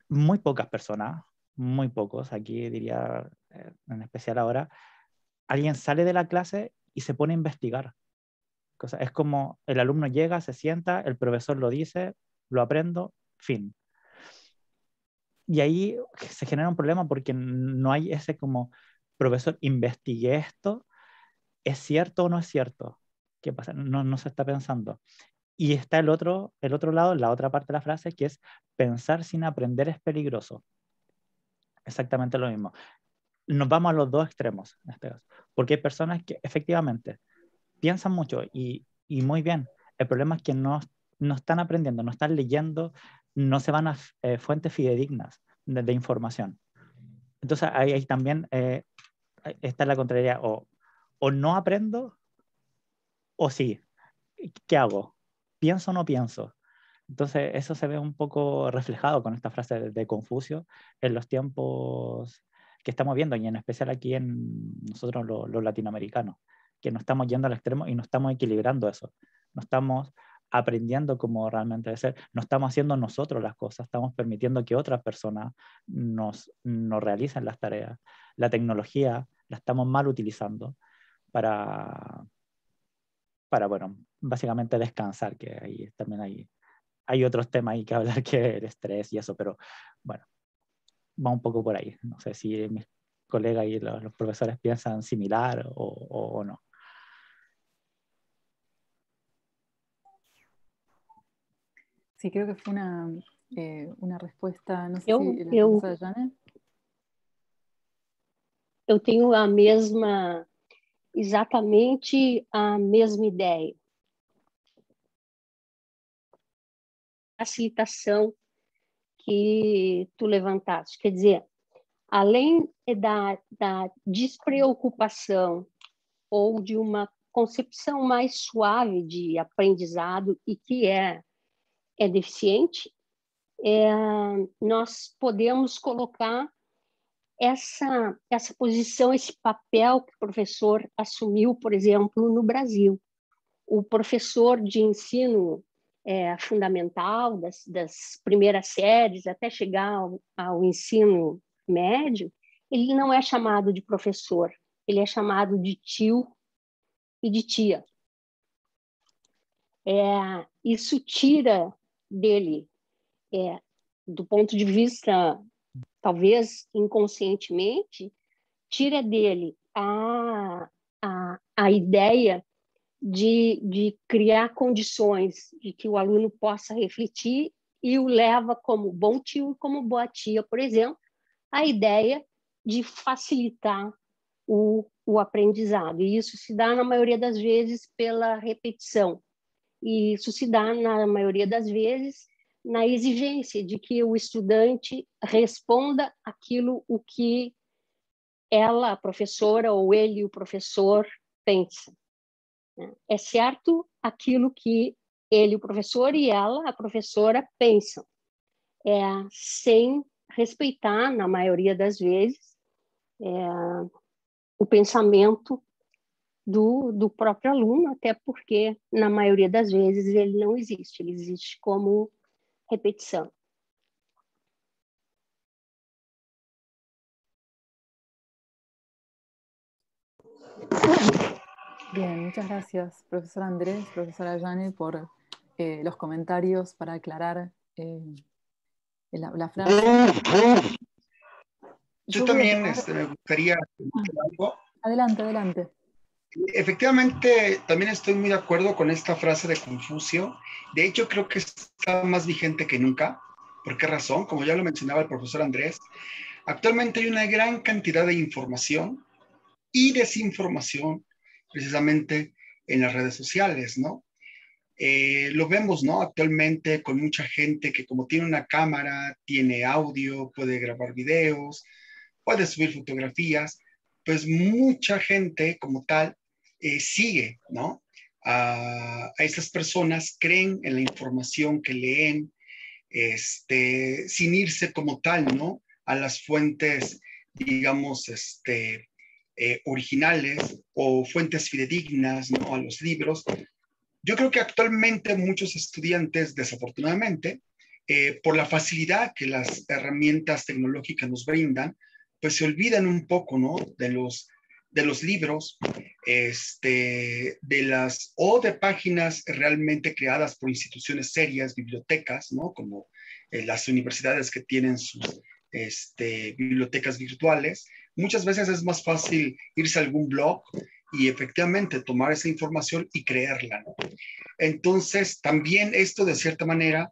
muy pocas personas, muy pocos, aquí diría en especial ahora, alguien sale de la clase y se pone a investigar. Es como el alumno llega, se sienta, el profesor lo dice, lo aprendo, fin. Y ahí se genera un problema porque no hay ese como, profesor, investigué esto, ¿es cierto o no es cierto? ¿Qué pasa? No se está pensando. Y está el otro lado, la otra parte de la frase, que es pensar sin aprender es peligroso. Exactamente lo mismo. Nos vamos a los dos extremos en este caso, porque hay personas que efectivamente piensan mucho y muy bien. El problema es que no están aprendiendo, no están leyendo, no se van a fuentes fidedignas de información. Entonces ahí también está la contrariedad, o no aprendo o sí. ¿Qué hago? ¿Pienso o no pienso? Entonces eso se ve un poco reflejado con esta frase de Confucio en los tiempos que estamos viendo, y en especial aquí en nosotros los latinoamericanos, que nos estamos yendo al extremo y no estamos equilibrando eso, no estamos aprendiendo cómo realmente debe ser, no estamos haciendo nosotros las cosas, estamos permitiendo que otras personas nos realicen las tareas. La tecnología la estamos mal utilizando para bueno, básicamente descansar, que ahí también hay otros temas ahí que hablar, que el estrés y eso, pero bueno, va un poco por ahí. No sé si mis colegas y los profesores piensan similar o no. Sí, creo que fue una respuesta, no sé si la Eu, profesora Janet. eu tenho exatamente a mesma ideia. A citação que tu levantaste, quer dizer, além da despreocupação ou de uma concepção mais suave de aprendizado e que é deficiente, nós podemos colocar essa posição, esse papel que o professor assumiu, por exemplo, no Brasil. O professor de ensino fundamental, das primeiras séries, até chegar ao ensino médio, ele não é chamado de professor, ele é chamado de tio e de tia. Isso tira dele, do ponto de vista, talvez inconscientemente, tira dele a ideia de criar condições de que o aluno possa refletir e o leva como bom tio e como boa tia, por exemplo, a ideia de facilitar o aprendizado. E isso se dá, na maioria das vezes, pela repetição. E isso se dá, na maioria das vezes, na exigência de que o estudante responda aquilo o que ela, a professora, ou ele, o professor, pensa. É certo aquilo que ele, o professor, e ela, a professora, pensam, sem respeitar, na maioria das vezes, o pensamento do próprio aluno, até porque, na maioria das vezes, ele não existe, ele existe como repetição. Bien, muchas gracias, profesor Andrés, profesora Jane, por los comentarios para aclarar la frase. Yo también me gustaría decir algo. Adelante, adelante. Efectivamente, también estoy muy de acuerdo con esta frase de Confucio. De hecho, creo que está más vigente que nunca. ¿Por qué razón? Como ya lo mencionaba el profesor Andrés, actualmente hay una gran cantidad de información y desinformación precisamente en las redes sociales, ¿no? Lo vemos, ¿no? Actualmente con mucha gente que como tiene una cámara, tiene audio, puede grabar videos, puede subir fotografías, pues mucha gente como tal sigue, ¿no? A esas personas, creen en la información que leen, sin irse como tal, ¿no? A las fuentes, digamos, originales o fuentes fidedignas, ¿no? A los libros. Yo creo que actualmente muchos estudiantes, desafortunadamente, por la facilidad que las herramientas tecnológicas nos brindan, pues se olvidan un poco, ¿no? De los libros, de páginas realmente creadas por instituciones serias, bibliotecas, ¿no? Como las universidades que tienen sus bibliotecas virtuales. Muchas veces es más fácil irse a algún blog y efectivamente tomar esa información y creerla, ¿no? Entonces, también esto de cierta manera,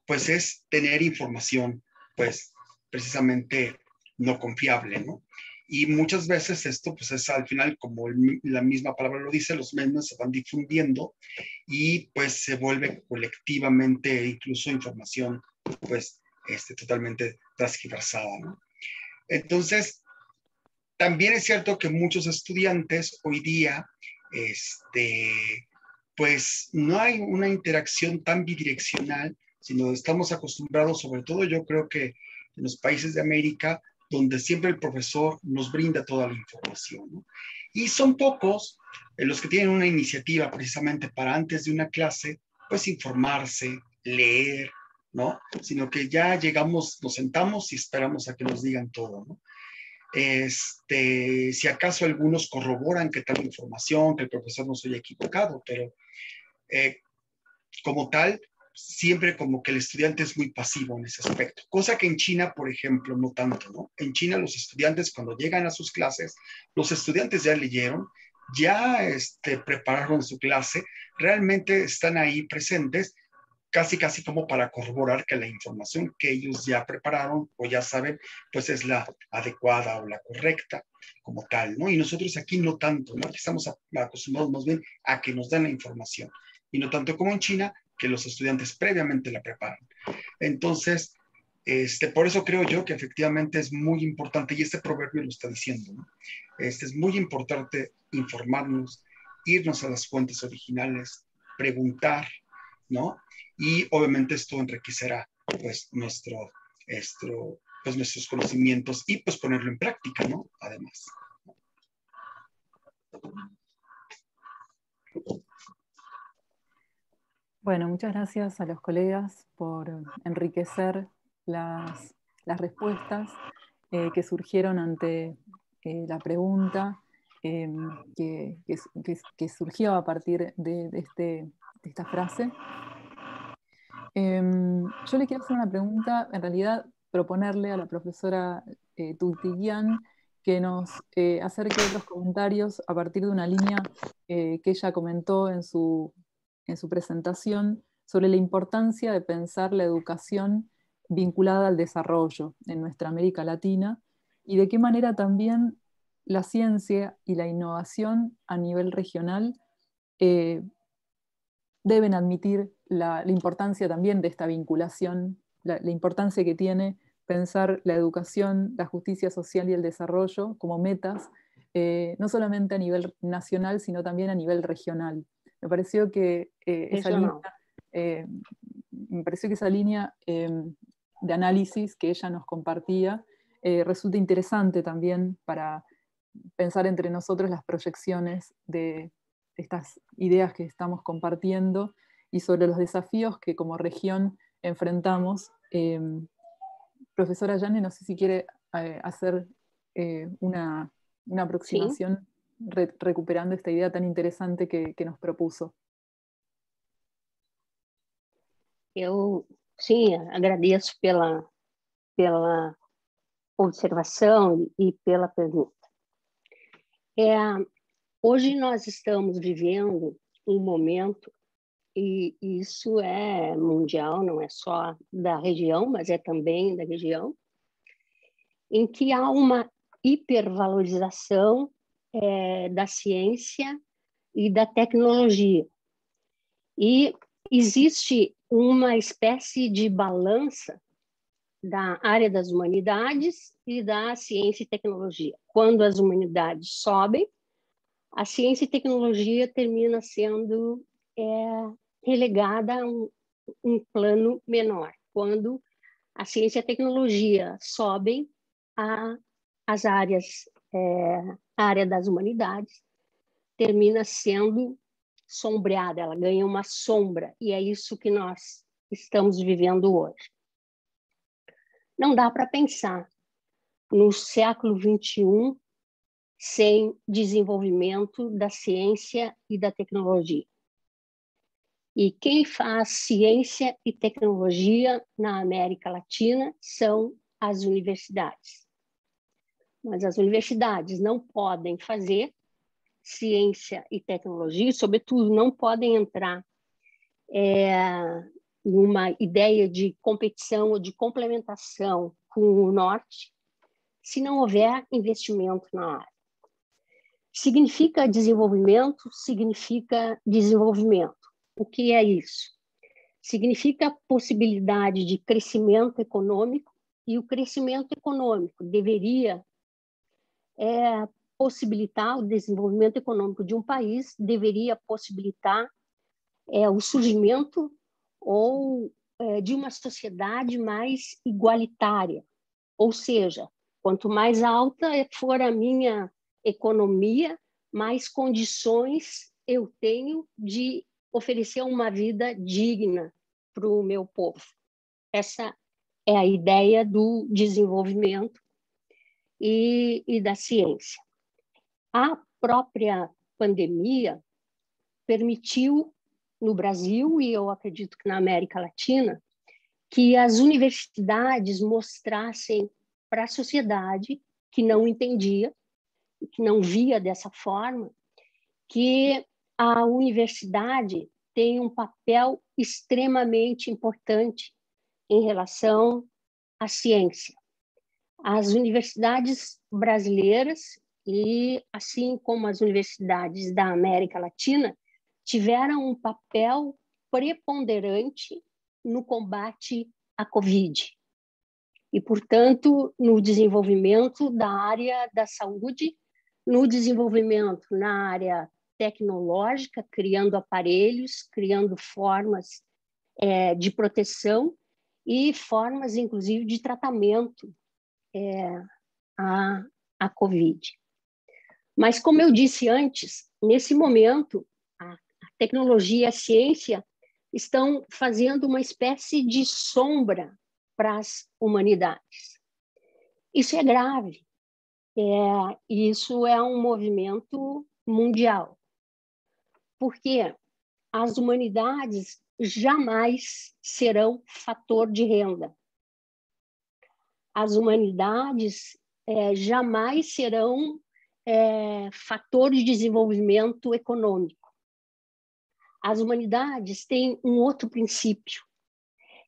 pues es tener información, pues precisamente no confiable, ¿no? Y muchas veces esto, pues es al final, como la misma palabra lo dice, los memes se van difundiendo y pues se vuelve colectivamente incluso información, pues, totalmente transgiversada, ¿no? Entonces, también es cierto que muchos estudiantes hoy día, pues no hay una interacción tan bidireccional, sino estamos acostumbrados, sobre todo yo creo que en los países de América, donde siempre el profesor nos brinda toda la información, ¿no? Y son pocos los que tienen una iniciativa precisamente para antes de una clase, pues informarse, leer, ¿no? Sino que ya llegamos, nos sentamos y esperamos a que nos digan todo, ¿no? Si acaso algunos corroboran que tal información, que el profesor no se haya equivocado, pero como tal, siempre como que el estudiante es muy pasivo en ese aspecto, cosa que en China, por ejemplo, no tanto, ¿no? En China los estudiantes cuando llegan a sus clases, los estudiantes ya leyeron, ya prepararon su clase, realmente están ahí presentes, casi como para corroborar que la información que ellos ya prepararon o ya saben, pues es la adecuada o la correcta como tal, ¿no? Y nosotros aquí no tanto, ¿no? Aquí estamos acostumbrados más bien a que nos den la información y no tanto como en China, que los estudiantes previamente la preparan. Entonces, por eso creo yo que efectivamente es muy importante, y este proverbio lo está diciendo, ¿no? Es muy importante informarnos, irnos a las fuentes originales, preguntar, ¿no? Y obviamente esto enriquecerá pues pues nuestros conocimientos y pues ponerlo en práctica, ¿no? Además. Bueno, muchas gracias a los colegas por enriquecer las respuestas que surgieron ante la pregunta que surgió a partir de esta frase. Yo le quiero hacer una pregunta, en realidad proponerle a la profesora Tultigian que nos acerque otros comentarios a partir de una línea que ella comentó en su presentación sobre la importancia de pensar la educación vinculada al desarrollo en nuestra América Latina y de qué manera también la ciencia y la innovación a nivel regional deben admitir la importancia también de esta vinculación, la importancia que tiene pensar la educación, la justicia social y el desarrollo como metas, no solamente a nivel nacional, sino también a nivel regional. Me pareció que esa línea de análisis que ella nos compartía resulta interesante también para pensar entre nosotros las proyecciones de estas ideas que estamos compartiendo y sobre los desafíos que como región enfrentamos. Profesora Yane, no sé si quiere hacer una aproximación recuperando esta idea tan interesante que nos propuso. Eu, sim, agradeço pela observação e pela pergunta. Hoje nós estamos vivendo um momento, e isso é mundial, não é só da região, mas é também da região, em que há uma hipervalorização da ciência e da tecnologia. E existe uma espécie de balança da área das humanidades e da ciência e tecnologia. Quando as humanidades sobem, a ciência e tecnologia termina sendo relegada a um plano menor. Quando a ciência e a tecnologia sobem, as áreas, a área das humanidades termina sendo sombreada, ela ganha uma sombra, e é isso que nós estamos vivendo hoje. Não dá para pensar no século XXI sem desenvolvimento da ciência e da tecnologia. E quem faz ciência e tecnologia na América Latina são as universidades. Mas as universidades não podem fazer ciência e tecnologia, e, sobretudo, não podem entrar numa ideia de competição ou de complementação com o Norte, se não houver investimento na área. Significa desenvolvimento, significa desenvolvimento. O que é isso? Significa possibilidade de crescimento econômico, e o crescimento econômico deveria possibilitar o desenvolvimento econômico de um país, deveria possibilitar o surgimento ou de uma sociedade mais igualitária. Ou seja, quanto mais alta for a minha economia, mais condições eu tenho de oferecer uma vida digna para o meu povo. Essa é a ideia do desenvolvimento e da ciência. A própria pandemia permitiu, no Brasil, e eu acredito que na América Latina, que as universidades mostrassem para a sociedade que não entendia, que não via dessa forma, que a universidade tem um papel extremamente importante em relação à ciência. As universidades brasileiras, e assim como as universidades da América Latina, tiveram um papel preponderante no combate à Covid. E, portanto, no desenvolvimento da área da saúde, no desenvolvimento na área tecnológica, criando aparelhos, criando formas de proteção e formas, inclusive, de tratamento à Covid. Mas, como eu disse antes, nesse momento, a tecnologia e a ciência estão fazendo uma espécie de sombra para as humanidades. Isso é grave. Isso é um movimento mundial. Porque as humanidades jamais serão fator de renda. As humanidades jamais serão fator de desenvolvimento econômico. As humanidades têm um outro princípio,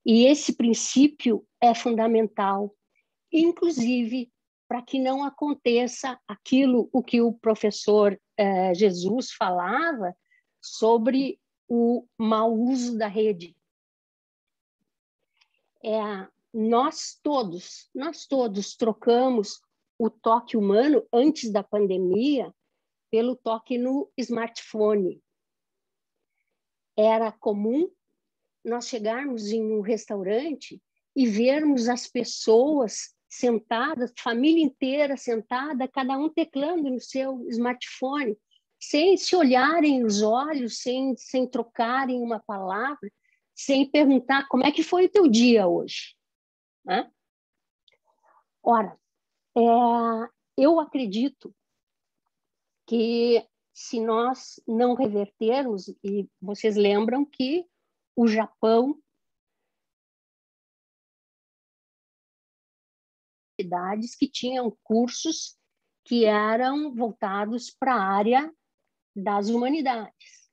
e esse princípio é fundamental, inclusive para que não aconteça aquilo o que o professor Jesus falava sobre o mau uso da rede. Nós todos trocamos o toque humano antes da pandemia pelo toque no smartphone. Era comum nós chegarmos em um restaurante e vermos as pessoas sentadas, família inteira sentada, cada um teclando no seu smartphone, sem se olharem nos olhos, sem trocarem uma palavra, sem perguntar como é que foi o teu dia hoje. Né? Ora, eu acredito que se nós não revertermos, e vocês lembram que o Japão, cidades que tinham cursos que eram voltados para a área das humanidades.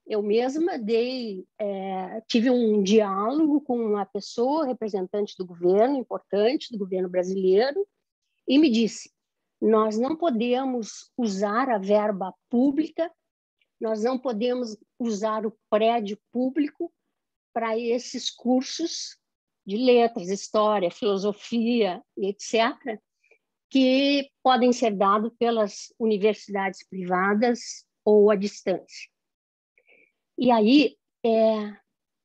Eu mesma tive um diálogo com uma pessoa, representante do governo, importante, do governo brasileiro, e me disse: nós não podemos usar a verba pública nós não podemos usar o prédio público para esses cursos de letras, história, filosofia, etc., que podem ser dados pelas universidades privadas ou à distância. E aí,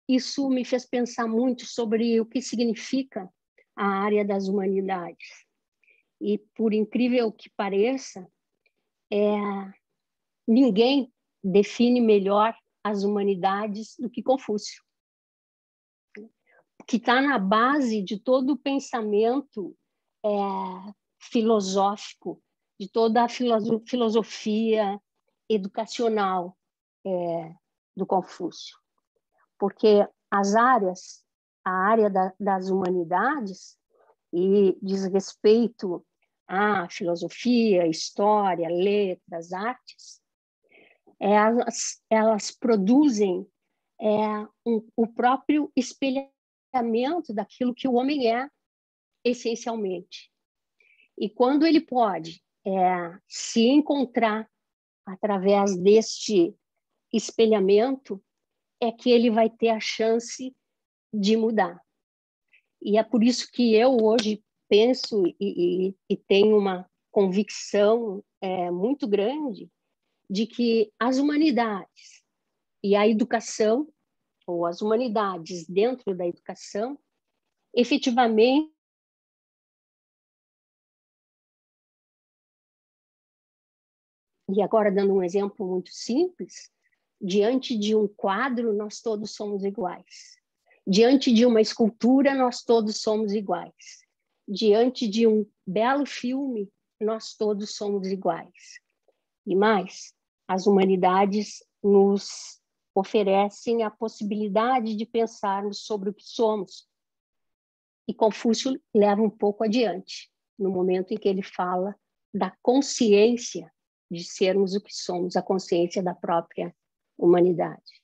isso me fez pensar muito sobre o que significa a área das humanidades. E, por incrível que pareça, ninguém define melhor as humanidades do que Confúcio, que está na base de todo o pensamento filosófico, de toda a filosofia educacional do Confúcio. Porque a área das humanidades, e diz respeito à filosofia, história, letras, artes, elas produzem o próprio espelhamento daquilo que o homem é essencialmente. E quando ele pode se encontrar através deste espelhamento, é que ele vai ter a chance de mudar. E é por isso que eu hoje penso e tenho uma convicção muito grande de que as humanidades e a educação, ou as humanidades dentro da educação, efetivamente e agora dando um exemplo muito simples, diante de um quadro nós todos somos iguais. Diante de uma escultura nós todos somos iguais. Diante de um belo filme nós todos somos iguais. E mais, as humanidades nos oferecem a possibilidade de pensarmos sobre o que somos. E Confúcio leva um pouco adiante, no momento em que ele fala da consciência de sermos o que somos, a consciência da própria humanidade.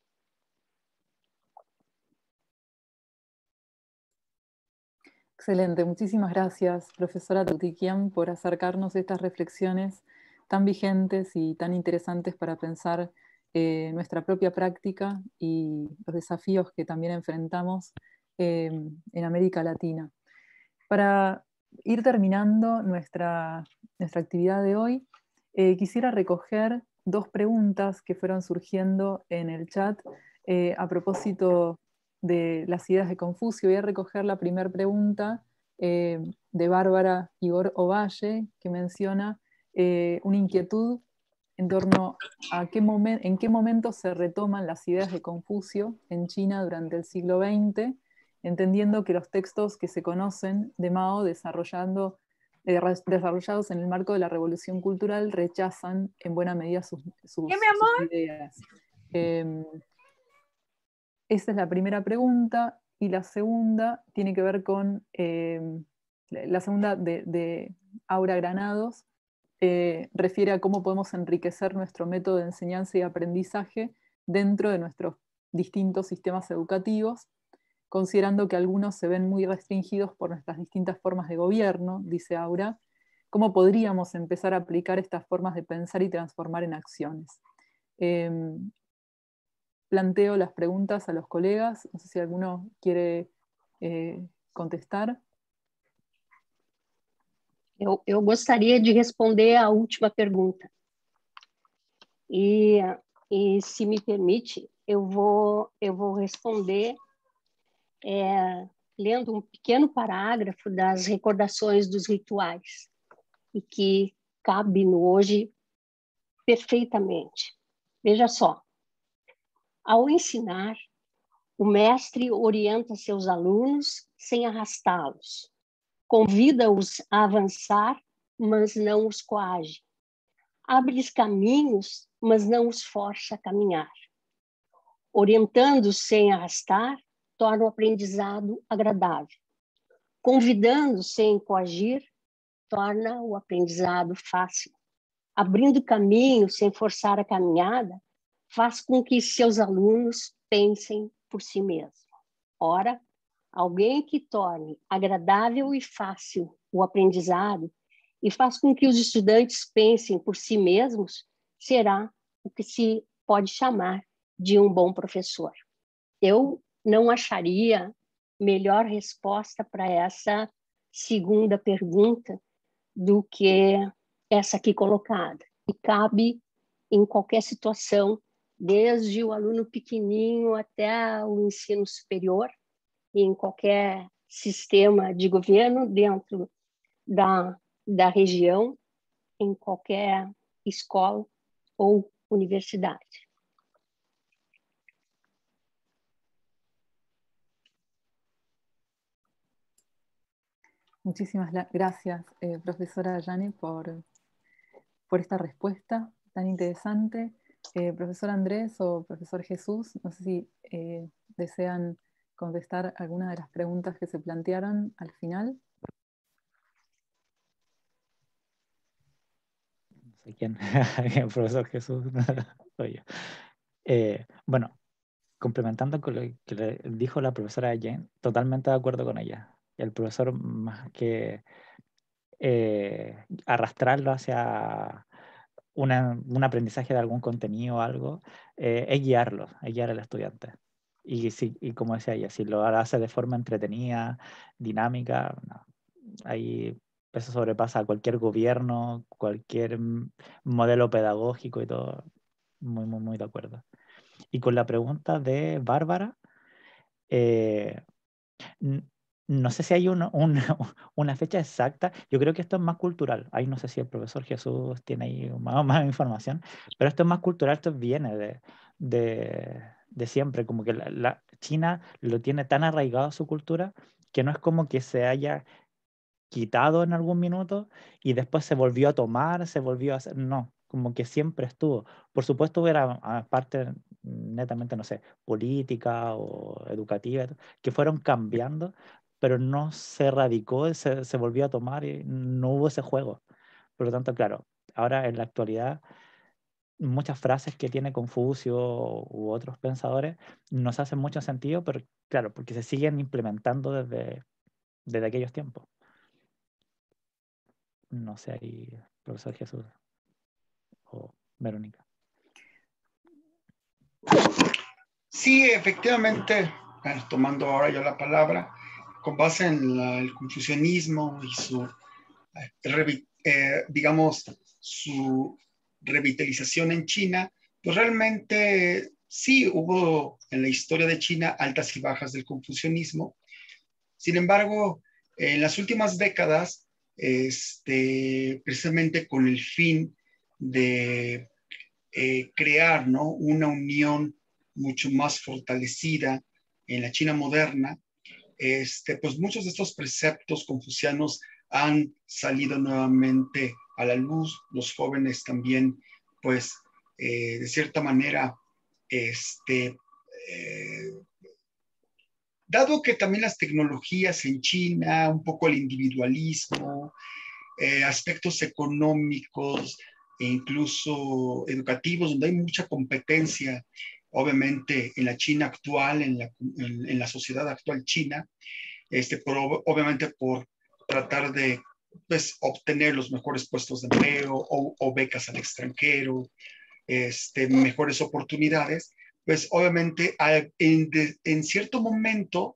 Excelente, muchísimas gracias, profesora Tutiquian, por acercarnos estas reflexiones tan vigentes y tan interesantes para pensar nuestra propia práctica y los desafíos que también enfrentamos en América Latina. Para ir terminando nuestra actividad de hoy, quisiera recoger dos preguntas que fueron surgiendo en el chat a propósito de las ideas de Confúcio. Voy a recoger la primera pregunta de Bárbara Igor Ovalle, que menciona una inquietud en torno a en qué momento se retoman las ideas de Confúcio en China durante el siglo XX, entendiendo que los textos que se conocen de Mao desarrollados en el marco de la Revolución Cultural rechazan en buena medida sus ideas. Esa es la primera pregunta, y la segunda tiene que ver con la segunda de Aura Granados, refiere a cómo podemos enriquecer nuestro método de enseñanza y aprendizaje dentro de nuestros distintos sistemas educativos, considerando que algunos se ven muy restringidos por nuestras distintas formas de gobierno, dice Aura. ¿Cómo podríamos empezar a aplicar estas formas de pensar y transformar en acciones? Planteo las preguntas a los colegas, no sé si alguno quiere contestar. Eu gostaria de responder a última pergunta. E se me permite, eu vou responder lendo um pequeno parágrafo das recordações dos rituais, e que cabe no hoje perfeitamente. Veja só. Ao ensinar, o mestre orienta seus alunos sem arrastá-los. Convida-os a avançar, mas não os coage. Abre-lhes caminhos, mas não os força a caminhar. Orientando-os sem arrastar, torna o aprendizado agradável. Convidando sem coagir, torna o aprendizado fácil. Abrindo caminho sem forçar a caminhada, faz com que seus alunos pensem por si mesmos. Ora, alguém que torne agradável e fácil o aprendizado e faz com que os estudantes pensem por si mesmos, será o que se pode chamar de um bom professor? Eu não acharia melhor resposta para essa segunda pergunta do que essa aqui colocada. E cabe em qualquer situação, desde o aluno pequenininho até o ensino superior, e em qualquer sistema de governo dentro da região, em qualquer escola ou universidade. Muchísimas gracias, profesora Yane, por esta respuesta tan interesante. Profesor Andrés o profesor Jesús, no sé si desean contestar alguna de las preguntas que se plantearon al final. No sé quién, el profesor Jesús, soy yo. Bueno, complementando con lo que le dijo la profesora Jane, totalmente de acuerdo con ella. El profesor, más que arrastrarlo hacia un aprendizaje de algún contenido o algo, es guiarlo, es guiar al estudiante. Y, sí, y como decía ella, si lo hace de forma entretenida, dinámica, no, ahí eso sobrepasa a cualquier gobierno, cualquier modelo pedagógico y todo. Muy, muy, muy de acuerdo. Y con la pregunta de Bárbara, no sé si hay una fecha exacta. Yo creo que esto es más cultural. Ahí no sé si el profesor Jesús tiene ahí más información, pero esto es más cultural, esto viene de siempre. Como que la China lo tiene tan arraigado a su cultura que no es como que se haya quitado en algún minuto y después se volvió a tomar, se volvió a hacer. No, como que siempre estuvo. Por supuesto, era parte netamente, no sé, política o educativa, que fueron cambiando, pero no se radicó, se volvió a tomar y no hubo ese juego. Por lo tanto, claro, ahora en la actualidad, muchas frases que tiene Confucio u otros pensadores nos hacen mucho sentido, pero claro, porque se siguen implementando desde aquellos tiempos. No sé ahí, profesor Jesús o Verónica. Sí, efectivamente, tomando ahora yo la palabra, con base en el confucianismo y su, digamos, su revitalización en China, pues realmente sí hubo en la historia de China altas y bajas del confucianismo. Sin embargo, en las últimas décadas, precisamente con el fin de crear, ¿no?, una unión mucho más fortalecida en la China moderna, pues muchos de estos preceptos confucianos han salido nuevamente a la luz. Los jóvenes también, pues, de cierta manera, dado que también las tecnologías en China, un poco el individualismo, aspectos económicos e incluso educativos, donde hay mucha competencia, obviamente, en la China actual, en la sociedad actual china, obviamente por tratar de, pues, obtener los mejores puestos de empleo o becas al extranjero, mejores oportunidades, pues obviamente en cierto momento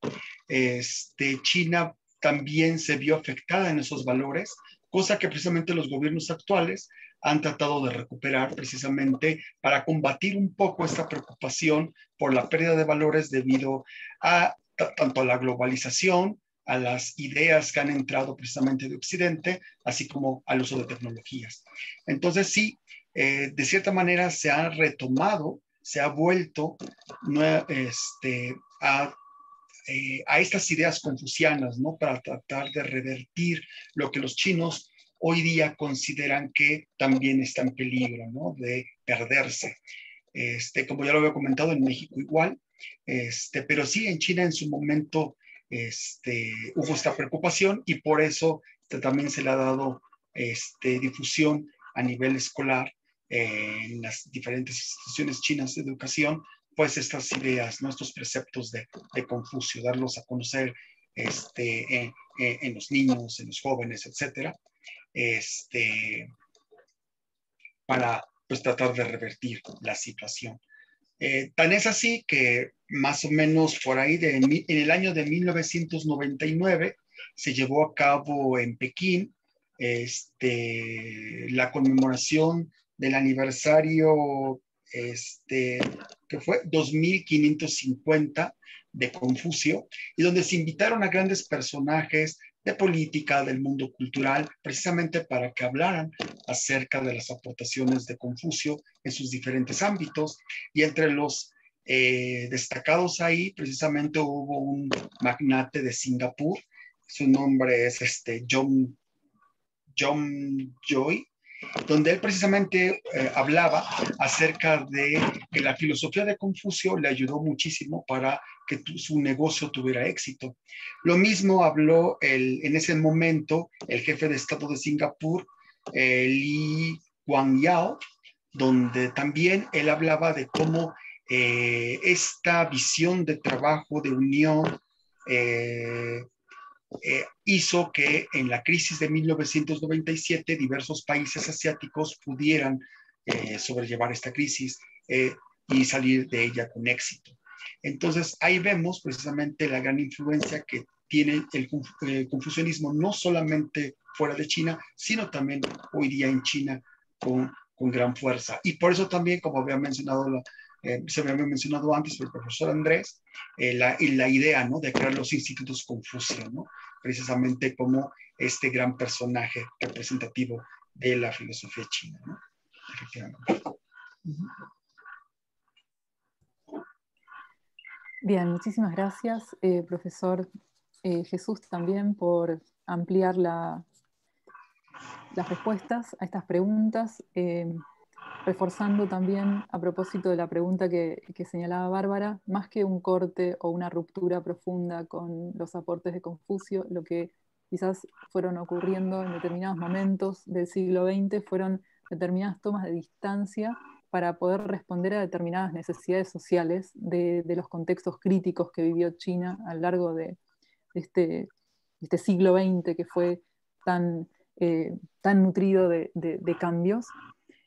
China también se vio afectada en esos valores, cosa que precisamente los gobiernos actuales han tratado de recuperar precisamente para combatir un poco esta preocupación por la pérdida de valores debido a tanto a la globalización, a las ideas que han entrado precisamente de Occidente, así como al uso de tecnologías. Entonces sí, de cierta manera se ha retomado, se ha vuelto a estas ideas confucianas, ¿no?, para tratar de revertir lo que los chinos hoy día consideran que también está en peligro, ¿no?, de perderse. Como ya lo había comentado, en México igual, pero sí, en China en su momento hubo esta preocupación y por eso también se le ha dado difusión a nivel escolar en las diferentes instituciones chinas de educación, pues estas ideas, ¿no?, estos preceptos de Confucio, darlos a conocer en los niños, en los jóvenes, etcétera, para pues tratar de revertir la situación. Tan es así que más o menos por ahí en el año de 1999 se llevó a cabo en Pekín la conmemoración del aniversario que fue 2550 de Confucio, y donde se invitaron a grandes personajes de política, del mundo cultural, precisamente para que hablaran acerca de las aportaciones de Confucio en sus diferentes ámbitos. Y entre los destacados ahí, precisamente hubo un magnate de Singapur, su nombre es John Joy, donde él precisamente hablaba acerca de que la filosofía de Confucio le ayudó muchísimo para que su negocio tuviera éxito. Lo mismo habló en ese momento el jefe de Estado de Singapur, Lee Kuan Yew, donde también él hablaba de cómo esta visión de trabajo, de unión, hizo que en la crisis de 1997 diversos países asiáticos pudieran sobrellevar esta crisis y salir de ella con éxito. Entonces ahí vemos precisamente la gran influencia que tiene el confucianismo, no solamente fuera de China, sino también hoy día en China con gran fuerza. Y por eso también, como había mencionado se había mencionado antes por el profesor Andrés, la idea, ¿no?, de crear los institutos Confucio, ¿no?, precisamente como este gran personaje representativo de la filosofía china, ¿no? Efectivamente. Bien, muchísimas gracias, profesor Jesús, también por ampliar las respuestas a estas preguntas, reforzando también a propósito de la pregunta que señalaba Bárbara, más que un corte o una ruptura profunda con los aportes de Confucio, lo que quizás fueron ocurriendo en determinados momentos del siglo XX fueron determinadas tomas de distancia para poder responder a determinadas necesidades sociales de los contextos críticos que vivió China a lo largo de este siglo XX, que fue tan nutrido de cambios.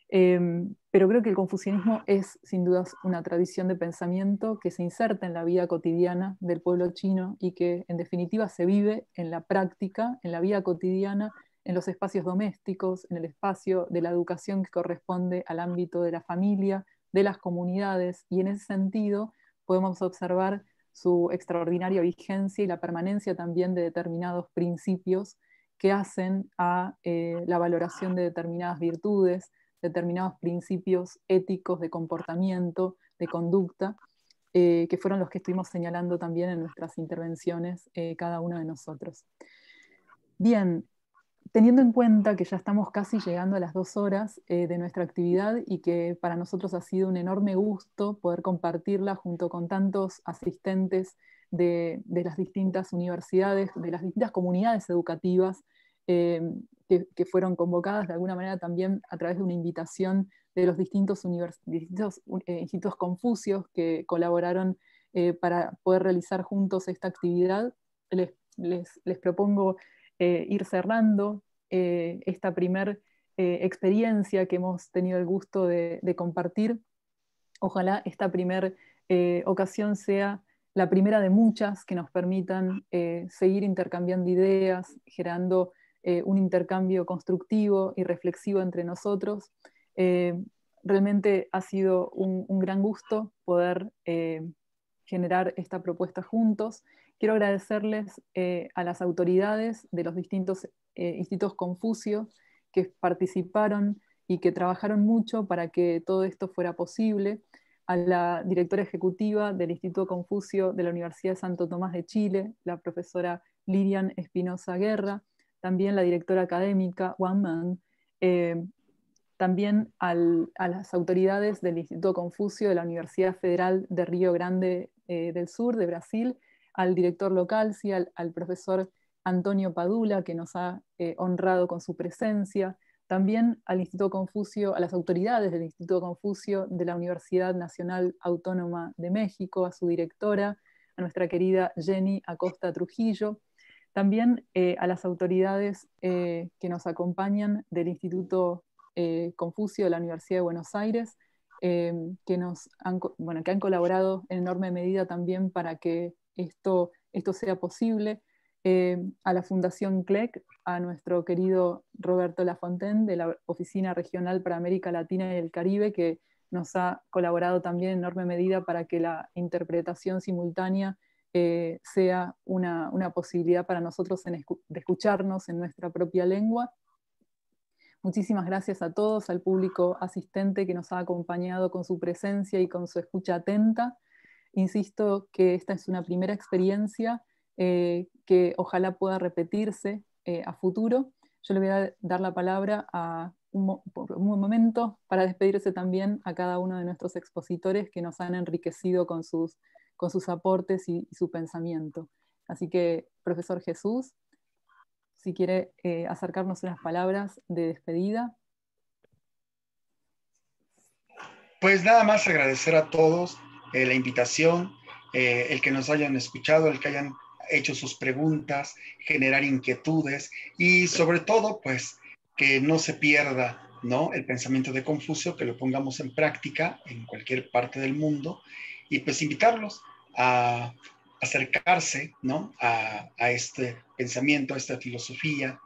Pero creo que el confucianismo es sin dudas una tradición de pensamiento que se inserta en la vida cotidiana del pueblo chino y que en definitiva se vive en la práctica, en la vida cotidiana, en los espacios domésticos, en el espacio de la educación que corresponde al ámbito de la familia, de las comunidades, y en ese sentido podemos observar su extraordinaria vigencia y la permanencia también de determinados principios que hacen a la valoración de determinadas virtudes, determinados principios éticos de comportamiento, de conducta, que fueron los que estuvimos señalando también en nuestras intervenciones cada uno de nosotros. Bien, teniendo en cuenta que ya estamos casi llegando a las 2 horas de nuestra actividad y que para nosotros ha sido un enorme gusto poder compartirla junto con tantos asistentes de las distintas universidades, de las distintas comunidades educativas que fueron convocadas de alguna manera también a través de una invitación de los distintos institutos Confucios que colaboraron para poder realizar juntos esta actividad. Les propongo ir cerrando esta primer experiencia que hemos tenido el gusto de compartir. Ojalá esta primer ocasión sea la primera de muchas que nos permitan seguir intercambiando ideas, generando un intercambio constructivo y reflexivo entre nosotros. Realmente ha sido un gran gusto poder generar esta propuesta juntos. Quiero agradecerles a las autoridades de los distintos institutos Confucio que participaron y que trabajaron mucho para que todo esto fuera posible, a la directora ejecutiva del Instituto Confucio de la Universidad de Santo Tomás de Chile, la profesora Lilian Espinosa Guerra, también la directora académica Wang Men, también a las autoridades del Instituto Confucio de la Universidad Federal de Río Grande del Sur, de Brasil, al director local, sí, al profesor Antonio Padula, que nos ha honrado con su presencia, también al Instituto Confucio, a las autoridades del Instituto Confucio de la Universidad Nacional Autónoma de México, a su directora, a nuestra querida Jenny Acosta Trujillo, también a las autoridades que nos acompañan del Instituto Confucio de la Universidad de Buenos Aires, que han colaborado en enorme medida también para que esto sea posible, a la Fundación CLEC, a nuestro querido Roberto Lafontaine de la Oficina Regional para América Latina y el Caribe, que nos ha colaborado también en enorme medida para que la interpretación simultánea sea una posibilidad para nosotros de escucharnos en nuestra propia lengua. Muchísimas gracias a todos, al público asistente que nos ha acompañado con su presencia y con su escucha atenta. Insisto que esta es una primera experiencia que ojalá pueda repetirse a futuro. Yo le voy a dar la palabra por un momento para despedirse también a cada uno de nuestros expositores que nos han enriquecido con sus aportes y su pensamiento. Así que, profesor Jesús, si quiere acercarnos unas palabras de despedida. Pues nada más agradecer a todos la invitación, el que nos hayan escuchado, el que hayan hecho sus preguntas, generar inquietudes y sobre todo, pues, que no se pierda, ¿no?, el pensamiento de Confucio, que lo pongamos en práctica en cualquier parte del mundo y pues invitarlos a acercarse, ¿no?, a este pensamiento, a esta filosofía,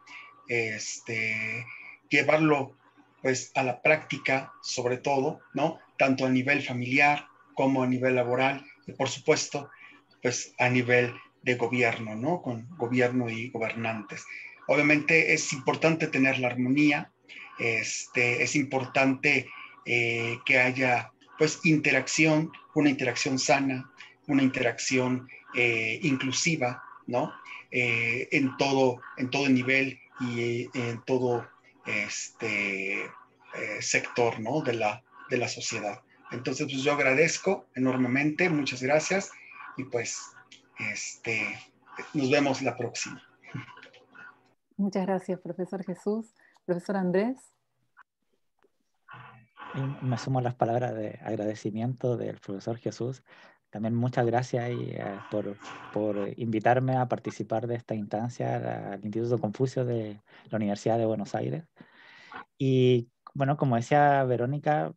llevarlo pues a la práctica sobre todo, ¿no?, tanto a nivel familiar como a nivel laboral y por supuesto pues a nivel de gobierno, ¿no?, con gobierno y gobernantes. Obviamente es importante tener la armonía, es importante que haya pues interacción, una interacción sana, una interacción inclusiva, ¿no?, en todo nivel y en todo sector, ¿no?, de la sociedad. Entonces, pues yo agradezco enormemente, muchas gracias y pues nos vemos la próxima. Muchas gracias, profesor Jesús. Profesor Andrés. Y me sumo a las palabras de agradecimiento del profesor Jesús. También muchas gracias por invitarme a participar de esta instancia al Instituto Confucio de la Universidad de Buenos Aires. Y bueno, como decía Verónica,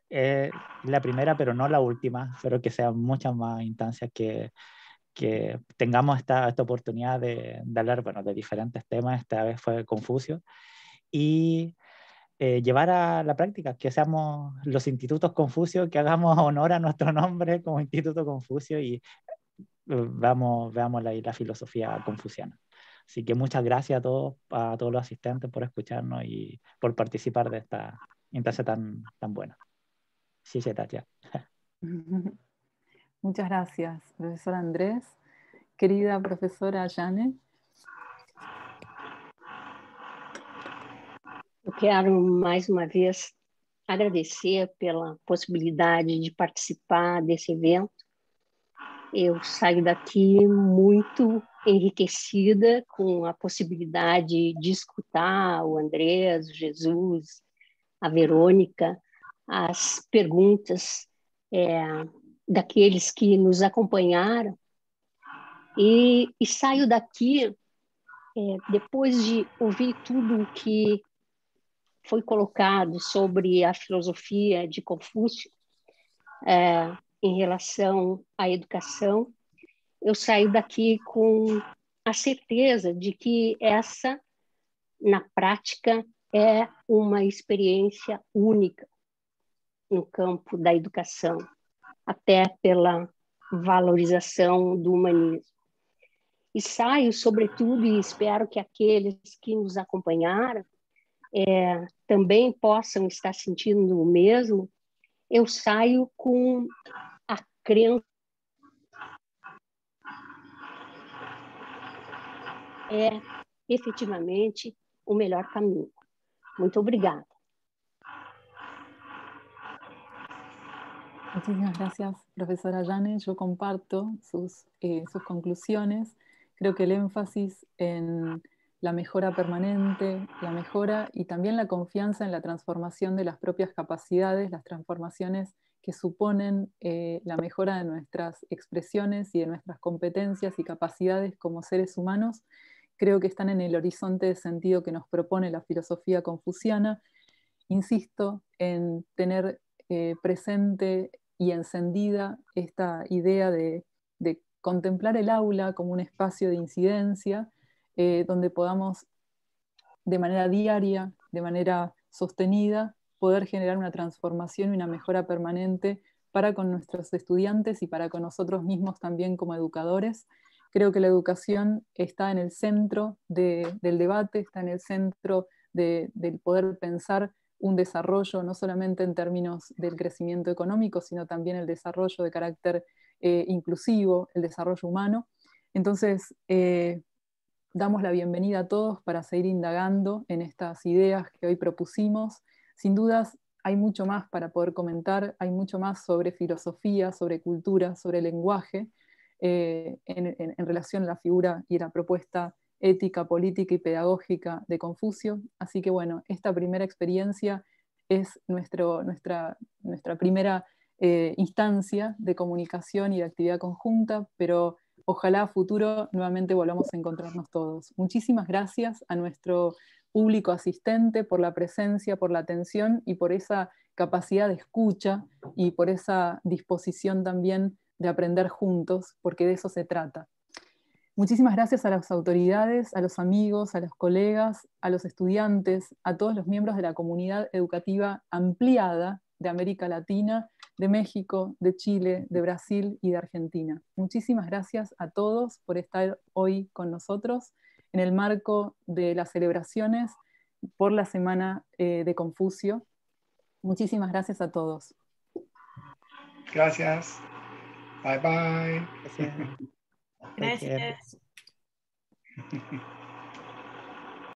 la primera, pero no la última. Espero que sean muchas más instancias que tengamos esta oportunidad de hablar, bueno, de diferentes temas. Esta vez fue Confucio. Y llevar a la práctica, que seamos los institutos Confucio, que hagamos honor a nuestro nombre como Instituto Confucio y veamos la filosofía confuciana. Así que muchas gracias a todos los asistentes por escucharnos y por participar de esta instancia tan buena. Sí, Tatia. Muchas gracias, profesor Andrés. Querida profesora Jane. Eu quero, mais uma vez, agradecer pela possibilidade de participar desse evento. Eu saio daqui muito enriquecida com a possibilidade de escutar o Andrés, o Jesus, a Verônica, as perguntas daqueles que nos acompanharam. E saio daqui, depois de ouvir tudo o que foi colocado sobre a filosofia de Confúcio em relação à educação, eu saio daqui com a certeza de que essa, na prática, é uma experiência única no campo da educação, até pela valorização do humanismo. E saio, sobretudo, e espero que aqueles que nos acompanharam também possam estar sentindo o mesmo, eu saio com a crença efetivamente o melhor caminho. Muito obrigada. Muchísimas gracias, profesora Jane. Yo comparto sus conclusiones. Creo que el énfasis en la mejora permanente, la mejora y también la confianza en la transformación de las propias capacidades, las transformaciones que suponen la mejora de nuestras expresiones y de nuestras competencias y capacidades como seres humanos, creo que están en el horizonte de sentido que nos propone la filosofía confuciana. insisto en tener presente y encendida esta idea de contemplar el aula como un espacio de incidencia, donde podamos de manera diaria, de manera sostenida, poder generar una transformación y una mejora permanente para con nuestros estudiantes y para con nosotros mismos también como educadores. Creo que la educación está en el centro del debate, está en el centro del poder pensar un desarrollo, no solamente en términos del crecimiento económico, sino también el desarrollo de carácter inclusivo, el desarrollo humano. Entonces, damos la bienvenida a todos para seguir indagando en estas ideas que hoy propusimos. Sin dudas, hay mucho más para poder comentar, hay mucho más sobre filosofía, sobre cultura, sobre lenguaje, en relación a la figura y la propuesta ética, política y pedagógica de Confucio. Así que bueno, esta primera experiencia es nuestra primera instancia de comunicación y de actividad conjunta, pero ojalá a futuro nuevamente volvamos a encontrarnos todos. Muchísimas gracias a nuestro público asistente por la presencia, por la atención y por esa capacidad de escucha y por esa disposición también de aprender juntos, porque de eso se trata. Muchísimas gracias a las autoridades, a los amigos, a los colegas, a los estudiantes, a todos los miembros de la comunidad educativa ampliada de América Latina, de México, de Chile, de Brasil y de Argentina. Muchísimas gracias a todos por estar hoy con nosotros en el marco de las celebraciones por la Semana de Confucio. Muchísimas gracias a todos. Gracias. Bye bye. Gracias. Gracias.